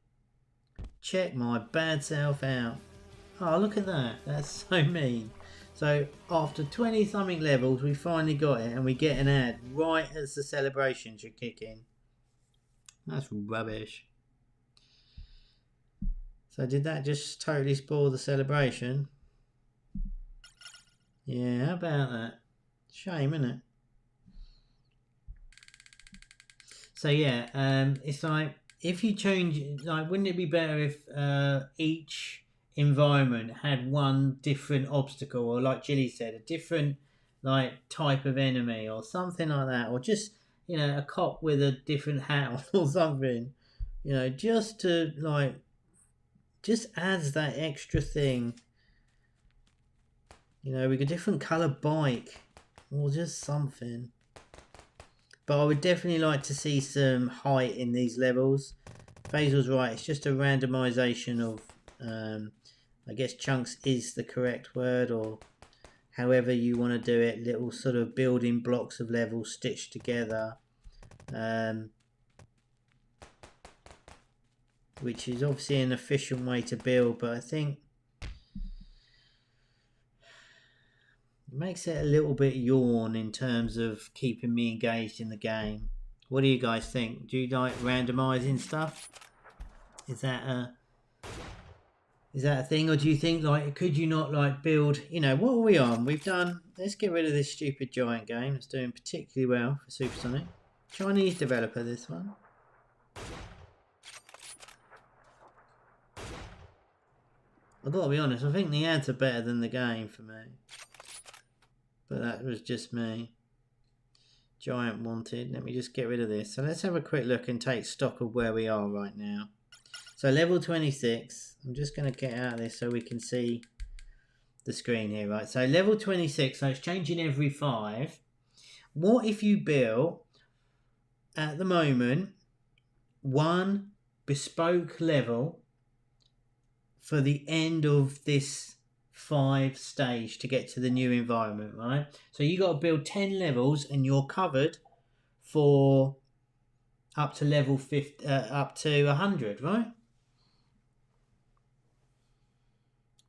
Speaker 1: Check my bad self out. Oh, look at that. That's so mean. So after 20 something levels, we finally got it and we get an ad right as the celebration should kick in. That's rubbish. So did that just totally spoil the celebration? Yeah, how about that? Shame, isn't it? So yeah, it's like if you change, like, wouldn't it be better if each environment had one different obstacle, or like Jilly said, a different like type of enemy or something like that, or just, you know, a cop with a different hat or something, you know, just to like, just adds that extra thing. You know, with a different colour bike or just something. But I would definitely like to see some height in these levels. Faisal's right, it's just a randomisation of, I guess chunks is the correct word, or however you want to do it, little sort of building blocks of levels stitched together. Which is obviously an efficient way to build, but I think it makes it a little bit yawn in terms of keeping me engaged in the game. What do you guys think? Do you like randomising stuff? Is that a thing, or do you think, like, could you not like build, you know, what are we on? We've done, let's get rid of this stupid giant game. It's doing particularly well for Supersonic. Chinese developer, this one. I've got to be honest, I think the ads are better than the game for me. But that was just me. Giant wanted. Let me just get rid of this. So let's have a quick look and take stock of where we are right now. So level 26. I'm just going to get out of this so we can see the screen here, right? So level 26. So it's changing every 5. What if you built, at the moment, one bespoke level for the end of this 5 stage to get to the new environment, right? So you got to build 10 levels and you're covered for up to level 50, up to 100, right?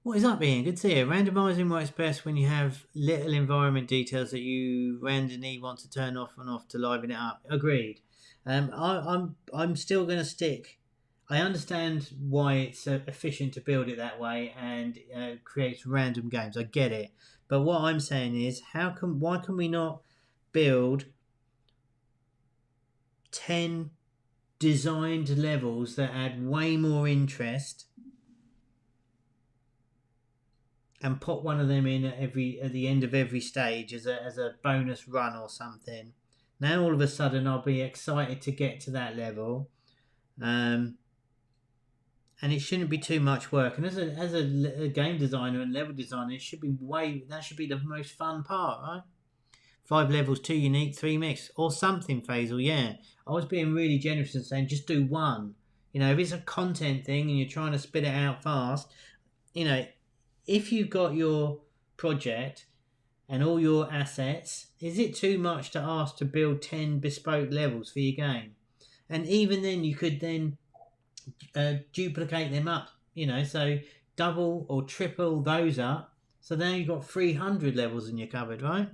Speaker 1: What is up, Ian? Good to see you. Randomising works best when you have little environment details that you randomly want to turn off and off to liven it up. Agreed. I'm still going to stick. I understand why it's efficient to build it that way and creates random games. I get it. But what I'm saying is, why can we not build 10 designed levels that add way more interest and put one of them in at the end of every stage as a bonus run or something? Now all of a sudden I'll be excited to get to that level. And it shouldn't be too much work. And as a game designer and level designer, that should be the most fun part, right? 5 levels, 2 unique, 3 mix, or something, Faisal. Yeah, I was being really generous and saying just do one. You know, if it's a content thing and you're trying to spit it out fast, you know, if you've got your project and all your assets, is it too much to ask to build 10 bespoke levels for your game? And even then, you could then duplicate them up, you know, so double or triple those up. So now you've got 300 levels in your cupboard, right?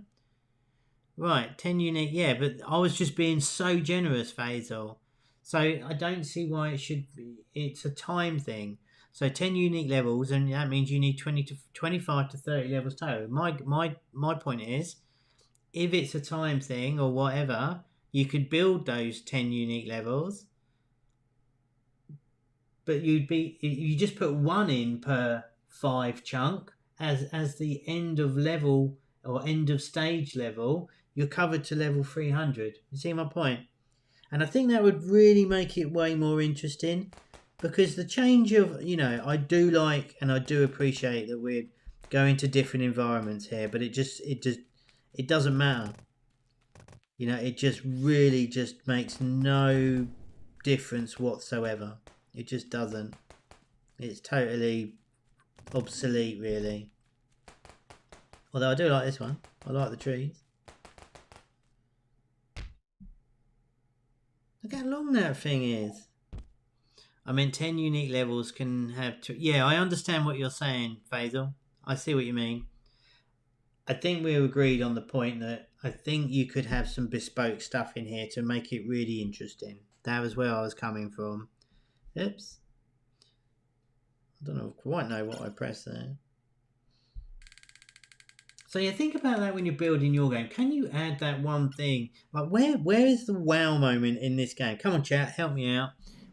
Speaker 1: Right, 10 unique, yeah, but I was just being so generous, Faisal. So I don't see why it should be. It's a time thing. So 10 unique levels, and that means you need 25 to 30 levels total. My point is, if it's a time thing or whatever, you could build those 10 unique levels, but you just put one in per 5 chunk as the end of level or end of stage level. You're covered to level 300. You see my point? And I think that would really make it way more interesting, because the change of, you know, I do like and I do appreciate that we're going to different environments here, but it doesn't matter. You know, it just really just makes no difference whatsoever. It just doesn't. It's totally obsolete, really. Although I do like this one. I like the trees. Look how long that thing is. I mean, 10 unique levels can have... Yeah, I understand what you're saying, Faisal. I see what you mean. I think we agreed on the point that I think you could have some bespoke stuff in here to make it really interesting. That was where I was coming from. Oops. I don't quite know what I pressed there. So yeah, think about that when you're building your game. Can you add that one thing? Like where is the wow moment in this game? Come on, chat, help me out.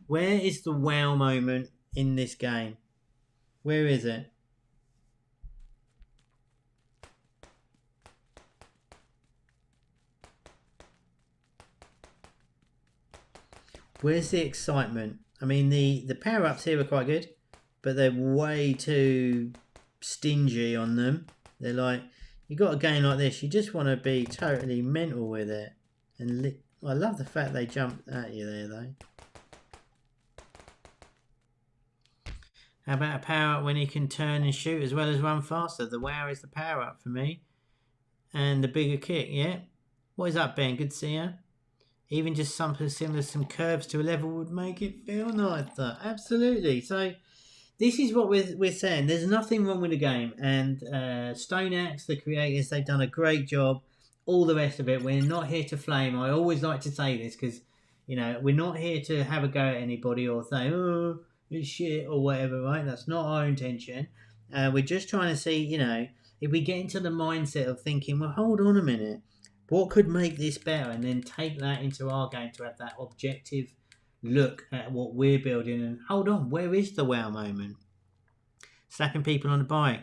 Speaker 1: Where is the wow moment in this game? Where is it? Where's the excitement? I mean, the power-ups here are quite good, but they're way too stingy on them. They're like, you got a game like this, you just want to be totally mental with it. And I love the fact they jumped at you there, though. How about a power-up when he can turn and shoot as well as run faster? The wow is the power-up for me. And the bigger kick, yeah. What is up, Ben? Good to see you. Even just something similar, some curves to a level would make it feel nicer. Absolutely. So this is what we're saying. There's nothing wrong with the game. And Stone Axe, the creators, they've done a great job. All the rest of it, we're not here to flame. I always like to say this because, you know, we're not here to have a go at anybody or say, oh, it's shit or whatever, right? That's not our intention. We're just trying to see, you know, if we get into the mindset of thinking, well, hold on a minute. What could make this better? And then take that into our game to have that objective look at what we're building. And hold on, where is the wow moment? Slapping people on the bike.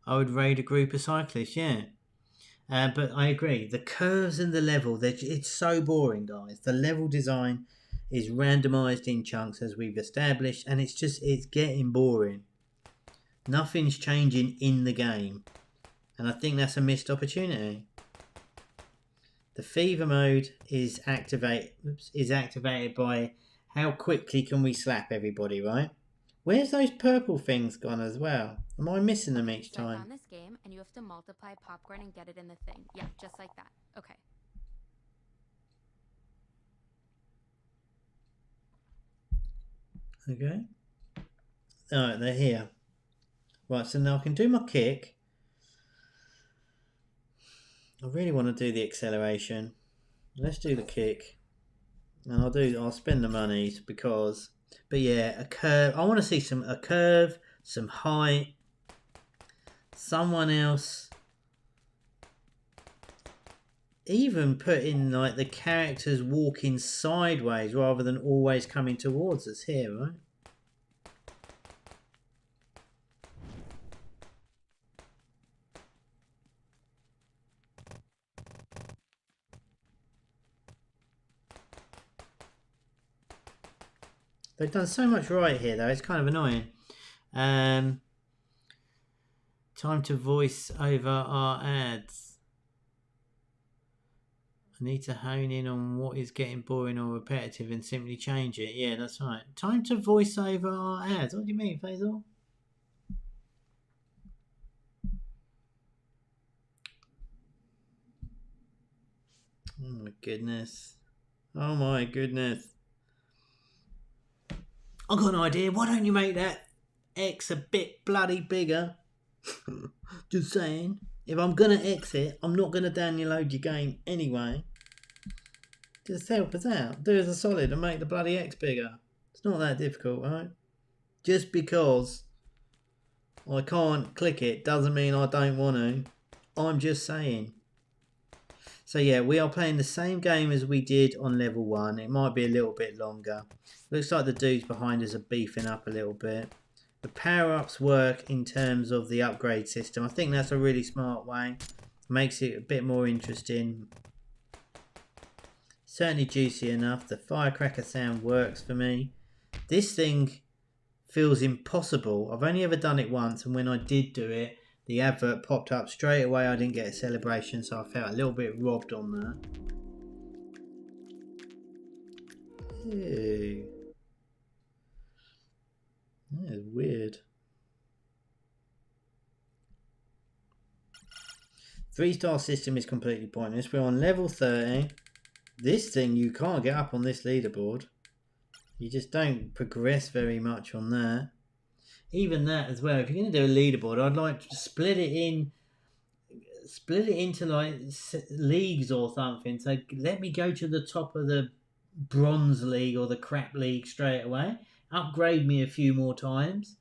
Speaker 1: I would raid a group of cyclists, yeah. But I agree. The curves and the level, it's so boring, guys. The level design is randomized in chunks, as we've established. And it's getting boring. Nothing's changing in the game. And I think that's a missed opportunity. The fever mode is activated by how quickly can we slap everybody, right? Where's those purple things gone as well? Am I missing them each time?
Speaker 6: I found this game and you have to multiply popcorn and get it in the thing. Yeah, just like that. Okay.
Speaker 1: Okay. Alright, they're here. Right, so now I can do my kick. I really want to do the acceleration. Let's do the kick. And I'll spend the monies because, but yeah, a curve. I want to see a curve, some height, someone else. Even put in like the characters walking sideways rather than always coming towards us here, right? They've done so much right here, though. It's kind of annoying. Time to voice over our ads. need to hone in on what is getting boring or repetitive and simply change it. Yeah, that's right. Time to voice over our ads. What do you mean, Faisal? Oh my goodness. Oh my goodness. I've got an idea. Why don't you make that X a bit bloody bigger? Just saying. If I'm going to exit, I'm not going to download your game anyway. Just help us out. Do us a solid and make the bloody X bigger. It's not that difficult, right? Just because I can't click it doesn't mean I don't want to. I'm just saying. So yeah, we are playing the same game as we did on level 1. It might be a little bit longer. Looks like the dudes behind us are beefing up a little bit. The power-ups work in terms of the upgrade system. I think that's a really smart way. Makes it a bit more interesting. Certainly juicy enough. The firecracker sound works for me. This thing feels impossible. I've only ever done it once, and when I did do it, the advert popped up straight away. I didn't get a celebration, so I felt a little bit robbed on that. Ew. That is weird. 3-star system is completely pointless. We're on level 30. This thing, you can't get up on this leaderboard. You just don't progress very much on that. Even that as well, if you're going to do a leaderboard, I'd like to split it into like leagues or something. So let me go to the top of the bronze league or the crap league straight away. Upgrade me a few more times.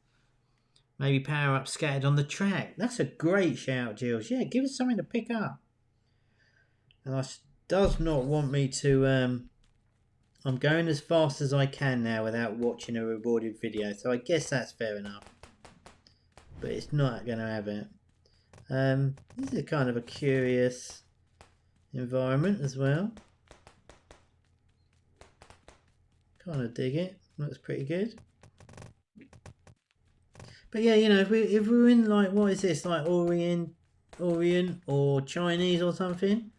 Speaker 1: Maybe power up scattered on the track. That's a great shout, Jules. Yeah, give us something to pick up. And I does not want me to... I'm going as fast as I can now without watching a rewarded video. So I guess that's fair enough. But it's not going to have it. This is kind of a curious environment as well. Kind of dig it. Looks pretty good. But yeah, you know, if we're in like, what is this, like Orient or Chinese or something?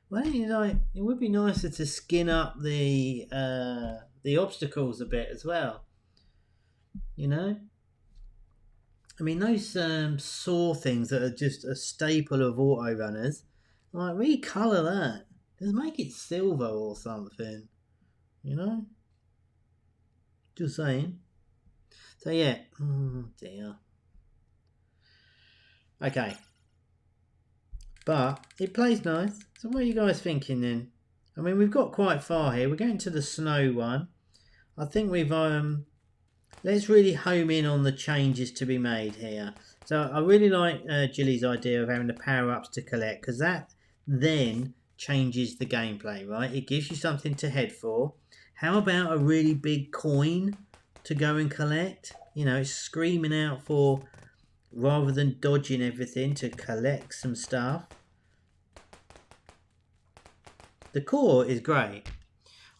Speaker 1: Well, you know, it would be nicer to skin up the obstacles a bit as well. You know, I mean those saw things that are just a staple of auto runners. Like recolour that. Just make it silver or something. You know. Just saying. So yeah. Oh dear. Okay. But it plays nice. So what are you guys thinking then? I mean, we've got quite far here. We're going to the snow one. I think we've let's really home in on the changes to be made here. So I really like Jilly's idea of having the power-ups to collect, because that then changes the gameplay, right? It gives you something to head for. How about a really big coin to go and collect? You know, it's screaming out for, rather than dodging everything, to collect some stuff. The core is great.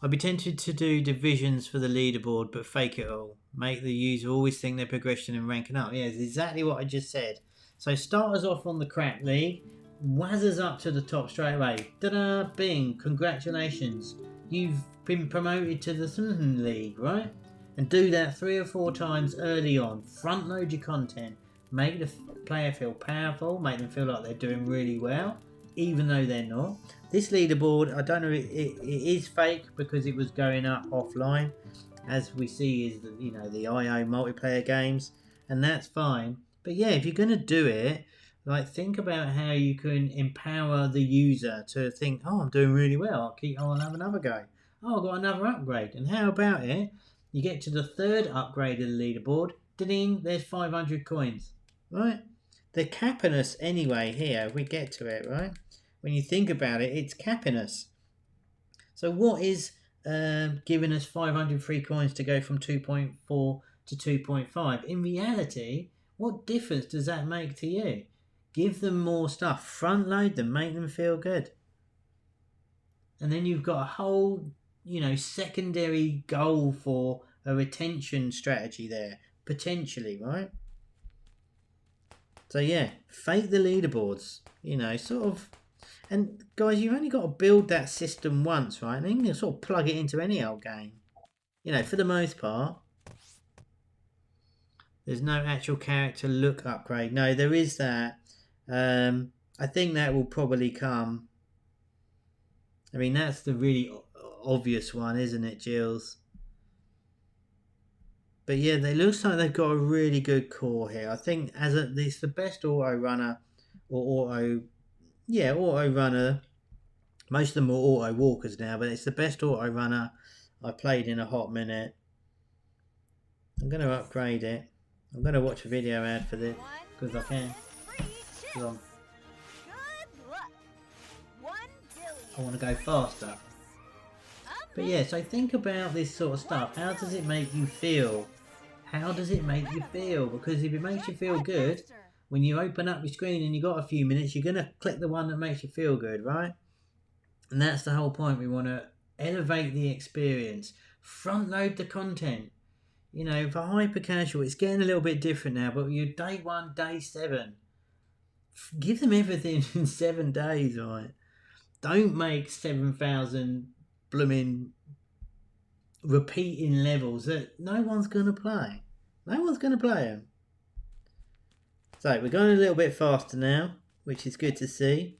Speaker 1: I'd be tempted to do divisions for the leaderboard, but fake it all. Make the user always think they're progressing and ranking up. Yeah, it's exactly what I just said. So start us off on the crap league. Wazz us up to the top straight away. Ta-da! Bing! Congratulations. You've been promoted to the league, right? And do that 3 or 4 times early on. Front load your content. Make the player feel powerful. Make them feel like they're doing really well, even though they're not. This leaderboard, I don't know, it is fake because it was going up offline. As we see is the, you know, the IO multiplayer games, and that's fine. But yeah, if you're going to do it, like think about how you can empower the user to think, oh, I'm doing really well. I'll have another go. Oh, I've got another upgrade. And how about it? You get to the 3rd upgrade of the leaderboard. Ding, there's 500 coins. Right? They're capping us anyway here. We get to it, right? When you think about it, it's capping us. So what is giving us 500 free coins to go from 2.4 to 2.5? In reality, what difference does that make to you? Give them more stuff. Front load them. Make them feel good. And then you've got a whole, you know, secondary goal for a retention strategy there. Potentially, right? So yeah, fake the leaderboards. You know, sort of And guys, you've only got to build that system once, right? And then you can sort of plug it into any old game. You know, for the most part. There's no actual character look upgrade. No, there is that. I think that will probably come. I mean, that's the really obvious one, isn't it, Jills? But yeah, it looks like they've got a really good core here. I think it's the best auto runner or auto runner. Most of them are auto walkers now, but it's the best auto runner I played in a hot minute. I'm going to upgrade it. I'm going to watch a video ad for this because I can.
Speaker 2: Good luck. 1 billion.
Speaker 1: I want to go faster. But yeah, so think about this sort of stuff. How does it make you feel? How does it make you feel? Because if it makes you feel good, when you open up your screen and you've got a few minutes, you're going to click the one that makes you feel good, right? And that's the whole point. We want to elevate the experience. Front load the content. You know, for Hyper Casual, it's getting a little bit different now, but you're day 1, day 7. Give them everything in 7 days, right? Don't make 7,000 blooming repeating levels that no one's going to play. No one's going to play them. So, we're going a little bit faster now, which is good to see.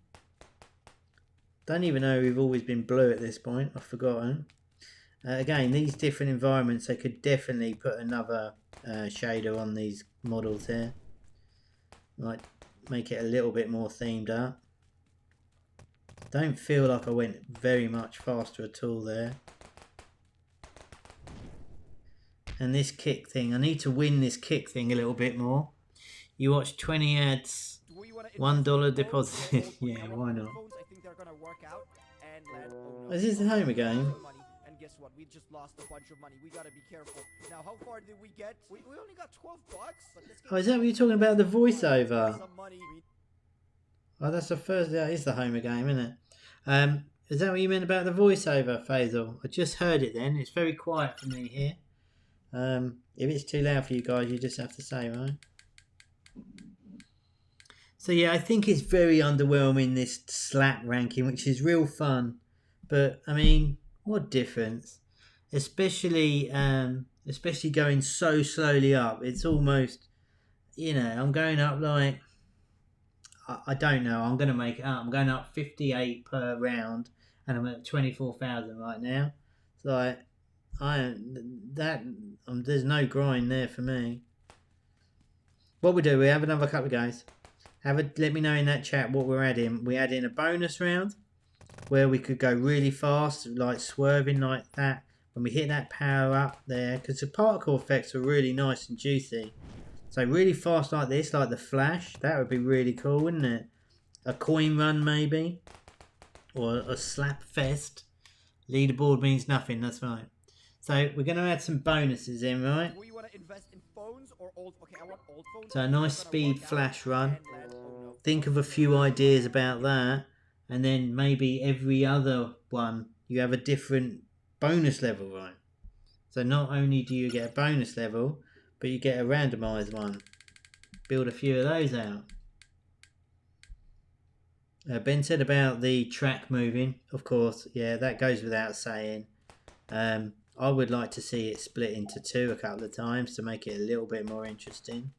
Speaker 1: Don't even know we've always been blue at this point. I've forgotten. Again, these different environments, they could definitely put another shader on these models here. Might make it a little bit more themed up. Don't feel like I went very much faster at all there. And this kick thing, I need to win this kick thing a little bit more. You watch 20 ads, $1 deposit. Yeah, why not? Is this the Homa game?
Speaker 7: Guess what? We just lost a bunch of money. We gotta be careful. Now, how far did we get? We only got $12. But
Speaker 1: oh, is that what you're talking about? The voiceover? Oh, that's the first. That is the Homa game, isn't it? Is that what you meant about the voiceover, Faisal? I just heard it then. It's very quiet for me here. If it's too loud for you guys, you just have to say, right? So yeah, I think it's very underwhelming, this slap ranking, which is real fun. But, I mean, what difference? Especially going so slowly up. It's almost, you know, I'm going up like, I don't know, I'm going to make it up. I'm going up 58 per round and I'm at 24,000 right now. So there's no grind there for me. What we do, we have another couple of guys. Let me know in that chat what we're adding. We add in a bonus round where we could go really fast, like swerving like that when we hit that power up there, because the particle effects are really nice and juicy. So really fast like this, like the flash, that would be really cool, wouldn't it? A coin run maybe, or a slap fest. Leaderboard means nothing, that's right. So we're going to add some bonuses in, right? So a nice speed flash run. Think of a few ideas about that. And then maybe every other one, you have a different bonus level, right? So not only do you get a bonus level, but you get a randomized one. Build a few of those out. Ben said about the track moving. Of course, yeah, that goes without saying. I would like to see it split into 2 a couple of times to make it a little bit more interesting.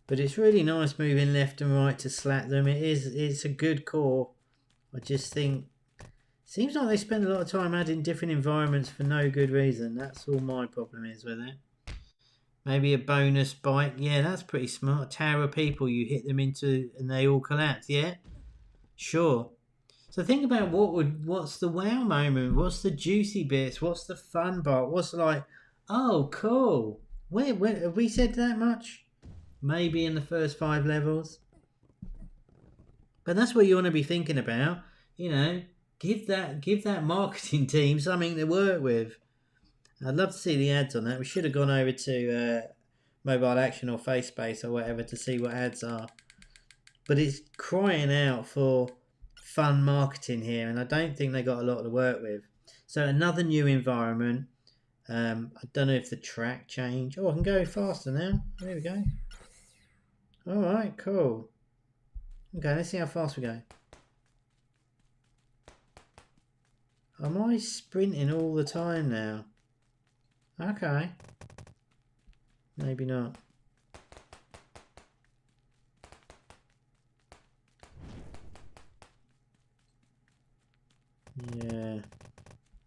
Speaker 1: But it's really nice moving left and right to slap them. It's a good core. I just think, seems like they spend a lot of time adding different environments for no good reason. That's all my problem is with it. Maybe a bonus bike. Yeah, that's pretty smart. A tower of people you hit them into and they all collapse. Yeah, sure. So think about what's the wow moment? What's the juicy bits? What's the fun part? What's like, oh, cool. Where have we said that much? Maybe in the first 5 levels. But that's what you want to be thinking about. You know, give that marketing team something to work with. I'd love to see the ads on that. We should have gone over to Mobile Action or FaceSpace or whatever to see what ads are. But it's crying out for fun marketing here, and I don't think they got a lot to work with. So another new environment. I don't know if the track changed. Oh, I can go faster now. There we go. Alright, cool. Okay, let's see how fast we go. Am I sprinting all the time now? Okay. Maybe not. Yeah.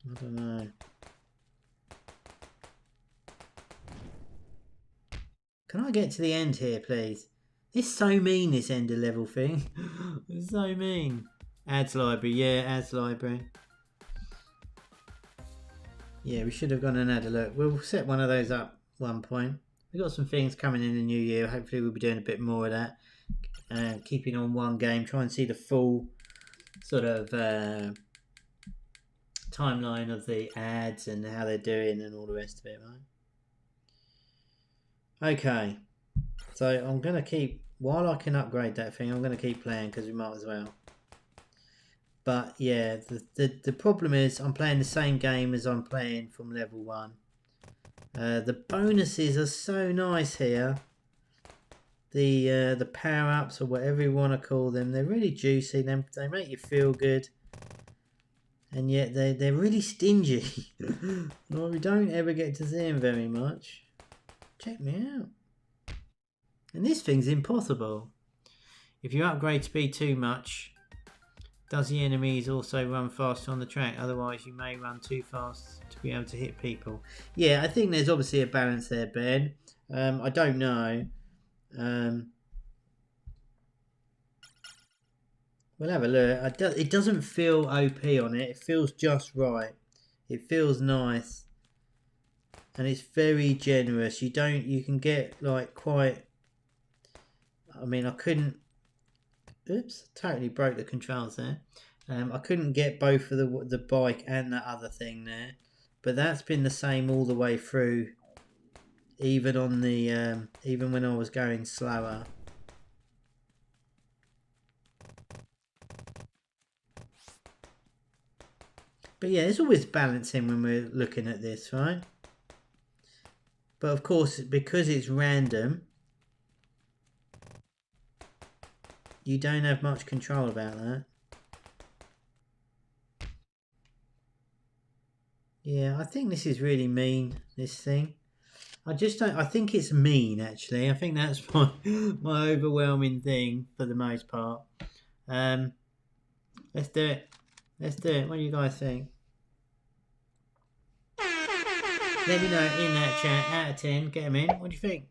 Speaker 1: I don't know. Can I get to the end here, please? It's so mean, this end of level thing. It's so mean. Ads library, yeah, ads library. Yeah, we should have gone and had a look. We'll set one of those up one point. We've got some things coming in the new year. Hopefully we'll be doing a bit more of that. Keeping on one game, try and see the full sort of timeline of the ads and how they're doing and all the rest of it, right? Okay. So I'm going to keep, while I can upgrade that thing, I'm going to keep playing because we might as well. But yeah, the problem is I'm playing the same game as I'm playing from level 1. The bonuses are so nice here. The power-ups or whatever you want to call them, they're really juicy. They make you feel good. And yet they're really stingy. Well, we don't ever get to see them very much. Check me out. And this thing's impossible. If you upgrade speed too much, does the enemies also run faster on the track? Otherwise you may run too fast to be able to hit people. Yeah, I think there's obviously a balance there, Ben. I don't know. We'll have a look. It doesn't feel OP on it. It feels just right. It feels nice. And it's very generous. You can get like quite... I mean, I couldn't... Oops, totally broke the controls there. I couldn't get both of the bike and that other thing there. But that's been the same all the way through. Even on the... even when I was going slower. But yeah, there's always balancing when we're looking at this, right? But of course, because it's random, you don't have much control about that. Yeah, I think this is really mean, this thing. I just don't, I think it's mean, actually. I think that's my overwhelming thing for the most part. Let's do it. Let's do it. What do you guys think? Let me know in that chat. Out of 10, get them in. What do you think?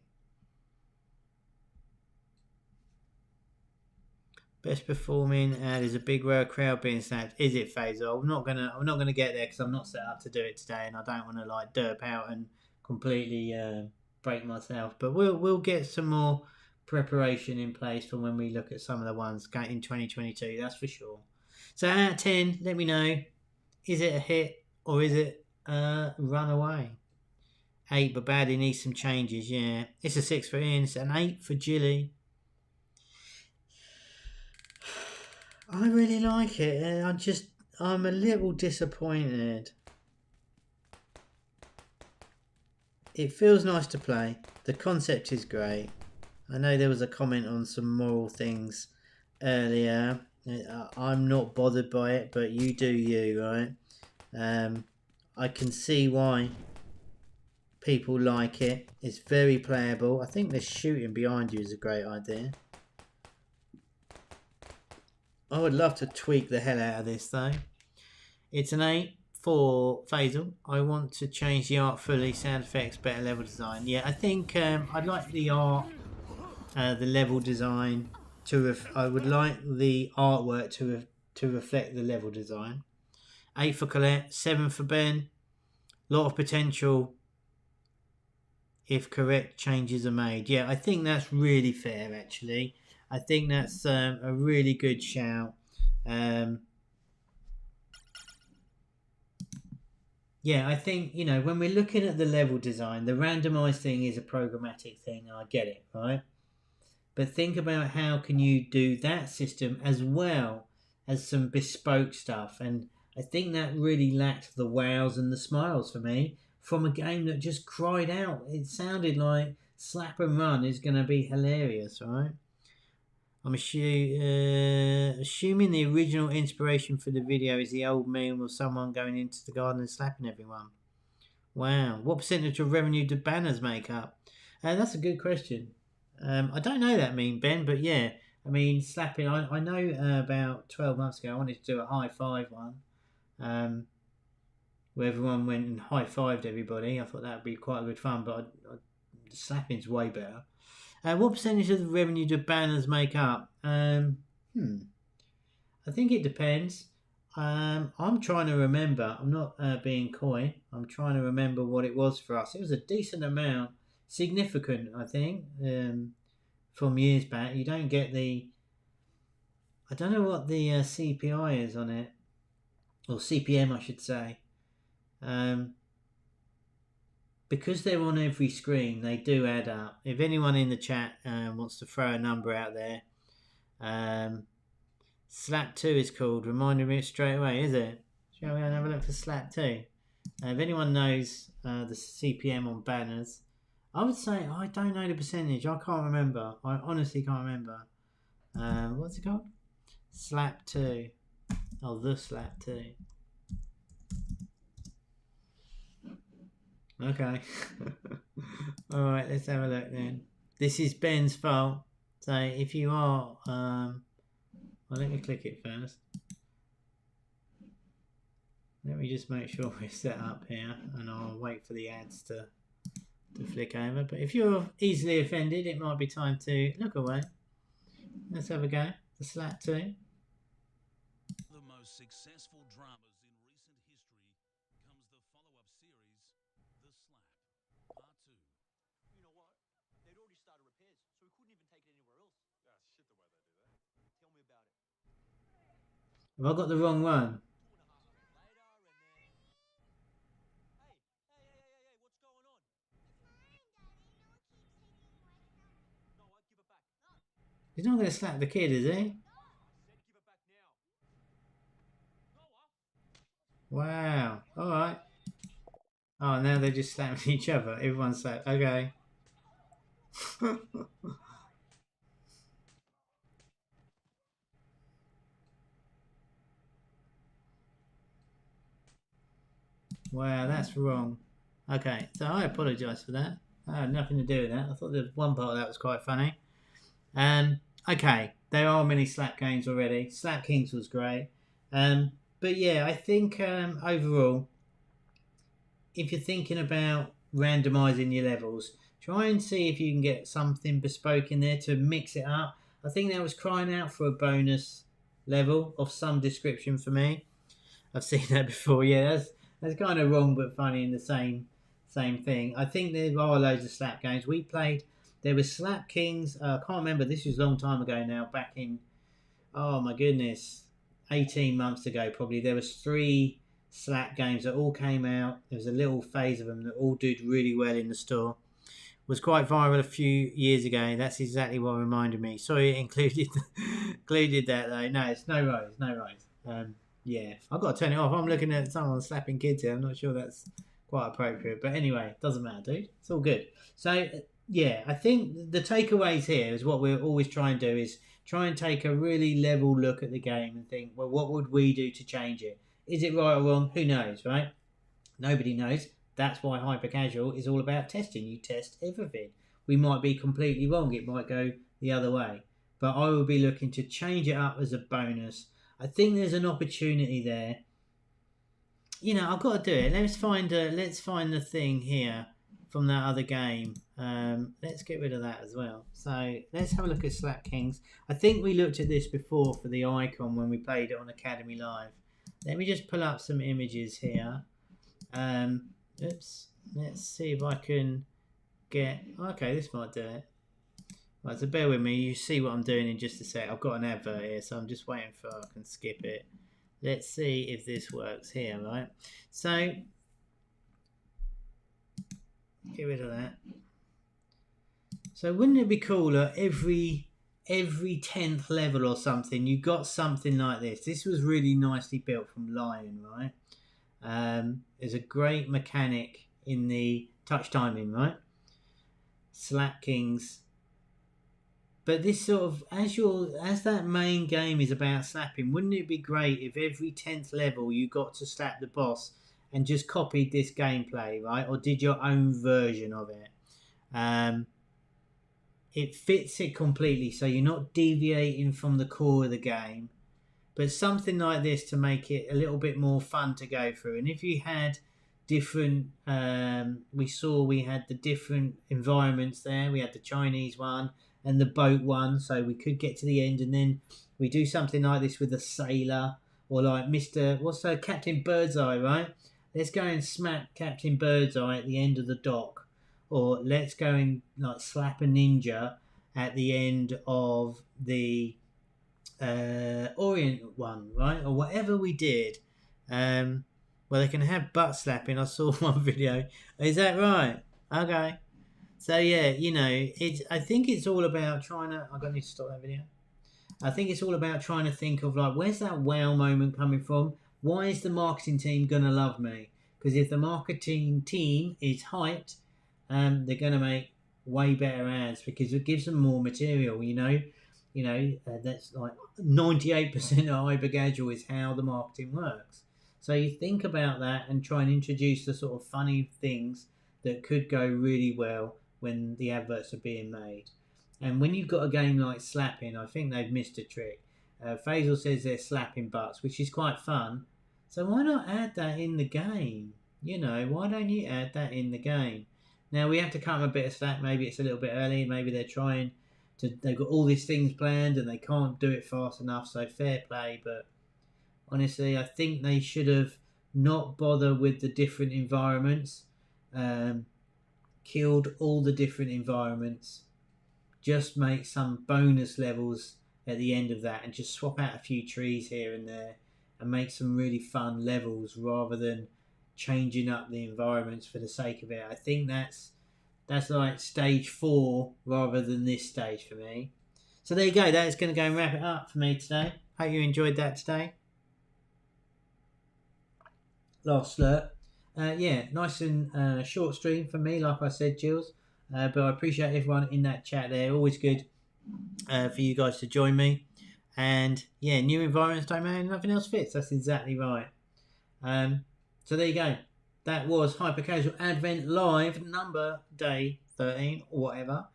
Speaker 1: Best performing ad is a big rare crowd being snapped. Is it, Faisal? I'm not gonna get there because I'm not set up to do it today, and I don't want to like derp out and completely break myself. But we'll get some more preparation in place for when we look at some of the ones in 2022. That's for sure. So out of 10, let me know. Is it a hit or is it a runaway? 8, but badly needs some changes. Yeah, it's a 6 for Ian. It's an 8 for Jilly. I really like it. I'm a little disappointed. It feels nice to play. The concept is great. I know there was a comment on some moral things earlier. I'm not bothered by it, but you do you, right? I can see why people like it. It's very playable. I think the shooting behind you is a great idea. I would love to tweak the hell out of this though. It's an 8 for Faisal. I want to change the art fully, sound effects, better level design. Yeah, I think I'd like the art, the level design to. I would like the artwork to reflect the level design. 8 for Colette, 7 for Ben. Lot of potential if correct changes are made. Yeah, I think that's really fair actually. I think that's a really good shout. Yeah, I think, you know, when we're looking at the level design, the randomized thing is a programmatic thing. I get it, right? But think about how can you do that system as well as some bespoke stuff. And I think that really lacked the wows and the smiles for me from a game that just cried out. It sounded like Slap and Run is going to be hilarious, right? I'm assuming the original inspiration for the video is the old meme of someone going into the garden and slapping everyone. Wow. What percentage of revenue do banners make up? That's a good question. I don't know that meme, Ben, but yeah. I mean, slapping, I know about 12 months ago I wanted to do a high five one. Where everyone went and high-fived everybody. I thought that would be quite good fun, but slapping's way better. What percentage of the revenue do banners make up? I think it depends. I'm trying to remember. I'm not being coy. I'm trying to remember what it was for us. It was a decent amount. Significant, I think, from years back. You don't get the... I don't know what the CPI is on it. Or CPM, I should say. Because they're on every screen, they do add up. If anyone in the chat wants to throw a number out there, Slap 2 is called. Reminded me straight away, is it? Shall we have a look for Slap 2? If anyone knows the CPM on banners, I would say, I don't know the percentage. I can't remember. I honestly can't remember. What's it called? Slap 2. Oh, the Slap 2. Okay. Alright, let's have a look then. This is Ben's fault. So if you are... well, let me click it first. Let me just make sure we're set up here. And I'll wait for the ads to flick over. But if you're easily offended, it might be time to look away. Let's have a go. The Slap 2.
Speaker 8: The most successful dramas in recent history comes the follow-up series, The Slap, Part 2.
Speaker 7: You know what? They'd already started repairs, so we couldn't even take it anywhere else.
Speaker 9: Ah, shit the way they do that.
Speaker 7: Tell me about it.
Speaker 1: Have I got the wrong one?
Speaker 7: 2.5 minutes later, and then... Hey, what's going on? No, I give it back.
Speaker 1: He's not going to slap the kid, is he?
Speaker 7: I said give it back now.
Speaker 1: Wow. Alright. Oh, now they're just slapping each other. Everyone's slapped. Okay. Wow, that's wrong. Okay, so I apologise for that. I had nothing to do with that. I thought the one part of that was quite funny. Okay, there are many slap games already. Slap Kings was great. But yeah, I think overall, if you're thinking about randomising your levels, try and see if you can get something bespoke in there to mix it up. I think that was crying out for a bonus level of some description for me. I've seen that before. Yeah, that's kind of wrong but funny in the same thing. I think there are loads of slap games. We played, there was Slap Kings, I can't remember, this was a long time ago now, back in, oh my goodness, 18 months ago probably. There was 3 slap games that all came out. There was a little phase of them that all did really well in the store. Was quite viral a few years ago. That's exactly what reminded me. Sorry it included that though. No, it's no worries. Yeah, I've got to turn it off. I'm looking at someone slapping kids here. I'm not sure that's quite appropriate. But anyway, doesn't matter, dude. It's all good. So, yeah, I think the takeaways here is what we're always trying to do is try and take a really level look at the game and think, well, what would we do to change it? Is it right or wrong? Who knows, right? Nobody knows. That's why Hyper Casual is all about testing. You test everything. We might be completely wrong. It might go the other way. But I will be looking to change it up as a bonus. I think there's an opportunity there. You know, I've got to do it. Let's find the thing here from that other game. Let's get rid of that as well. So let's have a look at Slap Kings. I think we looked at this before for the icon when we played it on Academy Live. Let me just pull up some images here. Oops. Let's see if I can get... Okay, this might do it. Right, so bear with me. You see what I'm doing in just a sec. I've got an advert here, so I'm just waiting for I can skip it. Let's see if this works here, right? So, get rid of that. So wouldn't it be cooler every 10th level or something, you got something like this? This was really nicely built from Lion, right? There's a great mechanic in the touch timing, right? Slap Kings. But this sort of, as that main game is about slapping, wouldn't it be great if every 10th level you got to slap the boss and just copied this gameplay, right? Or did your own version of it. It fits it completely, so you're not deviating from the core of the game. But something like this to make it a little bit more fun to go through. And if you had different, we had the different environments there. We had the Chinese one and the boat one, so we could get to the end, and then we do something like this with a sailor, or like Captain Birdseye, right? Let's go and smack Captain Birdseye at the end of the dock, or let's go and like slap a ninja at the end of the Orient one, right? Or whatever we did. Well, they can have butt slapping. I saw one video. Is that right? Okay. So yeah, you know, I think it's all about trying to. I need to stop that video. I think it's all about trying to think of like, where's that wow moment coming from? Why is the marketing team gonna love me? Because if the marketing team is hyped, they're gonna make way better ads because it gives them more material. That's like 98% of Hyper Casual is how the marketing works. So you think about that and try and introduce the sort of funny things that could go really well when the adverts are being made. And when you've got a game like slapping, I think they've missed a trick. Faisal says they're slapping butts, which is quite fun. So why not add that in the game? You know, why don't you add that in the game? Now we have to cut them a bit of slack. Maybe it's a little bit early. Maybe they've got all these things planned and they can't do it fast enough. So fair play. But honestly, I think they should have not bothered with the different environments. Killed all the different environments. Just make some bonus levels at the end of that and just swap out a few trees here and there and make some really fun levels rather than changing up the environments for the sake of it. I think that's like stage 4 rather than this stage for me. So there you go. That is going to go and wrap it up for me today. Hope you enjoyed that today. Last slurp. Nice and short stream for me, like I said, Jules. But I appreciate everyone in that chat there. Always good for you guys to join me. And yeah, new environments don't matter, nothing else fits. That's exactly right. So there you go. That was Hyper Casual Advent Live, number day 13 or whatever.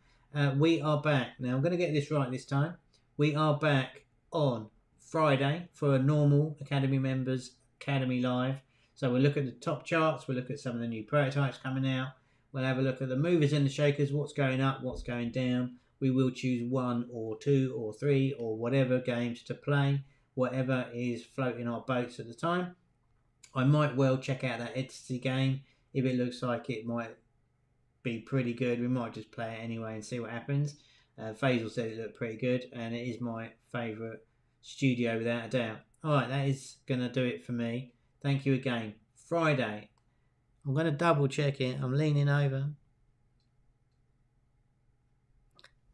Speaker 1: We are back. Now I'm going to get this right this time. We are back on Friday for a normal Academy members Academy Live. So we'll look at the top charts. We'll look at some of the new prototypes coming out. We'll have a look at the movers and the shakers, what's going up, what's going down. We will choose 1 or 2 or 3 or whatever games to play, whatever is floating our boats at the time. I might well check out that Entity game. If it looks like it might be pretty good, we might just play it anyway and see what happens. Faisal said it looked pretty good, and it is my favourite studio without a doubt. Alright, that is going to do it for me. Thank you again. Friday. I'm going to double check it. I'm leaning over.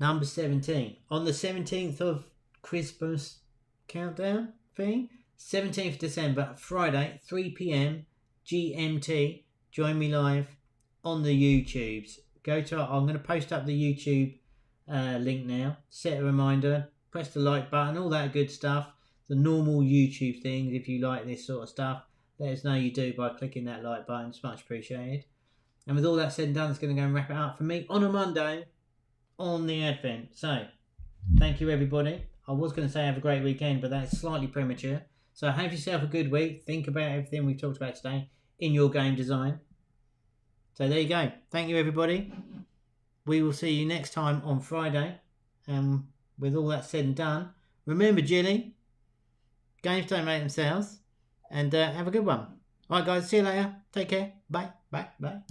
Speaker 1: Number 17. On the 17th of Christmas countdown thing. 17th December, Friday, 3 p.m. GMT. Join me live on the YouTubes. I'm going to post up the YouTube link now. Set a reminder. Press the like button. All that good stuff. The normal YouTube things. If you like this sort of stuff, let us know you do by clicking that like button. It's much appreciated. And with all that said and done, it's going to go and wrap it up for me on a Monday on the Advent. So, thank you everybody. I was going to say have a great weekend, but that's slightly premature. So have yourself a good week. Think about everything we've talked about today in your game design. So there you go. Thank you everybody. We will see you next time on Friday. And with all that said and done, remember Jilly, games don't make themselves. And have a good one. Alright guys, see you later. Take care. Bye. Bye. Bye.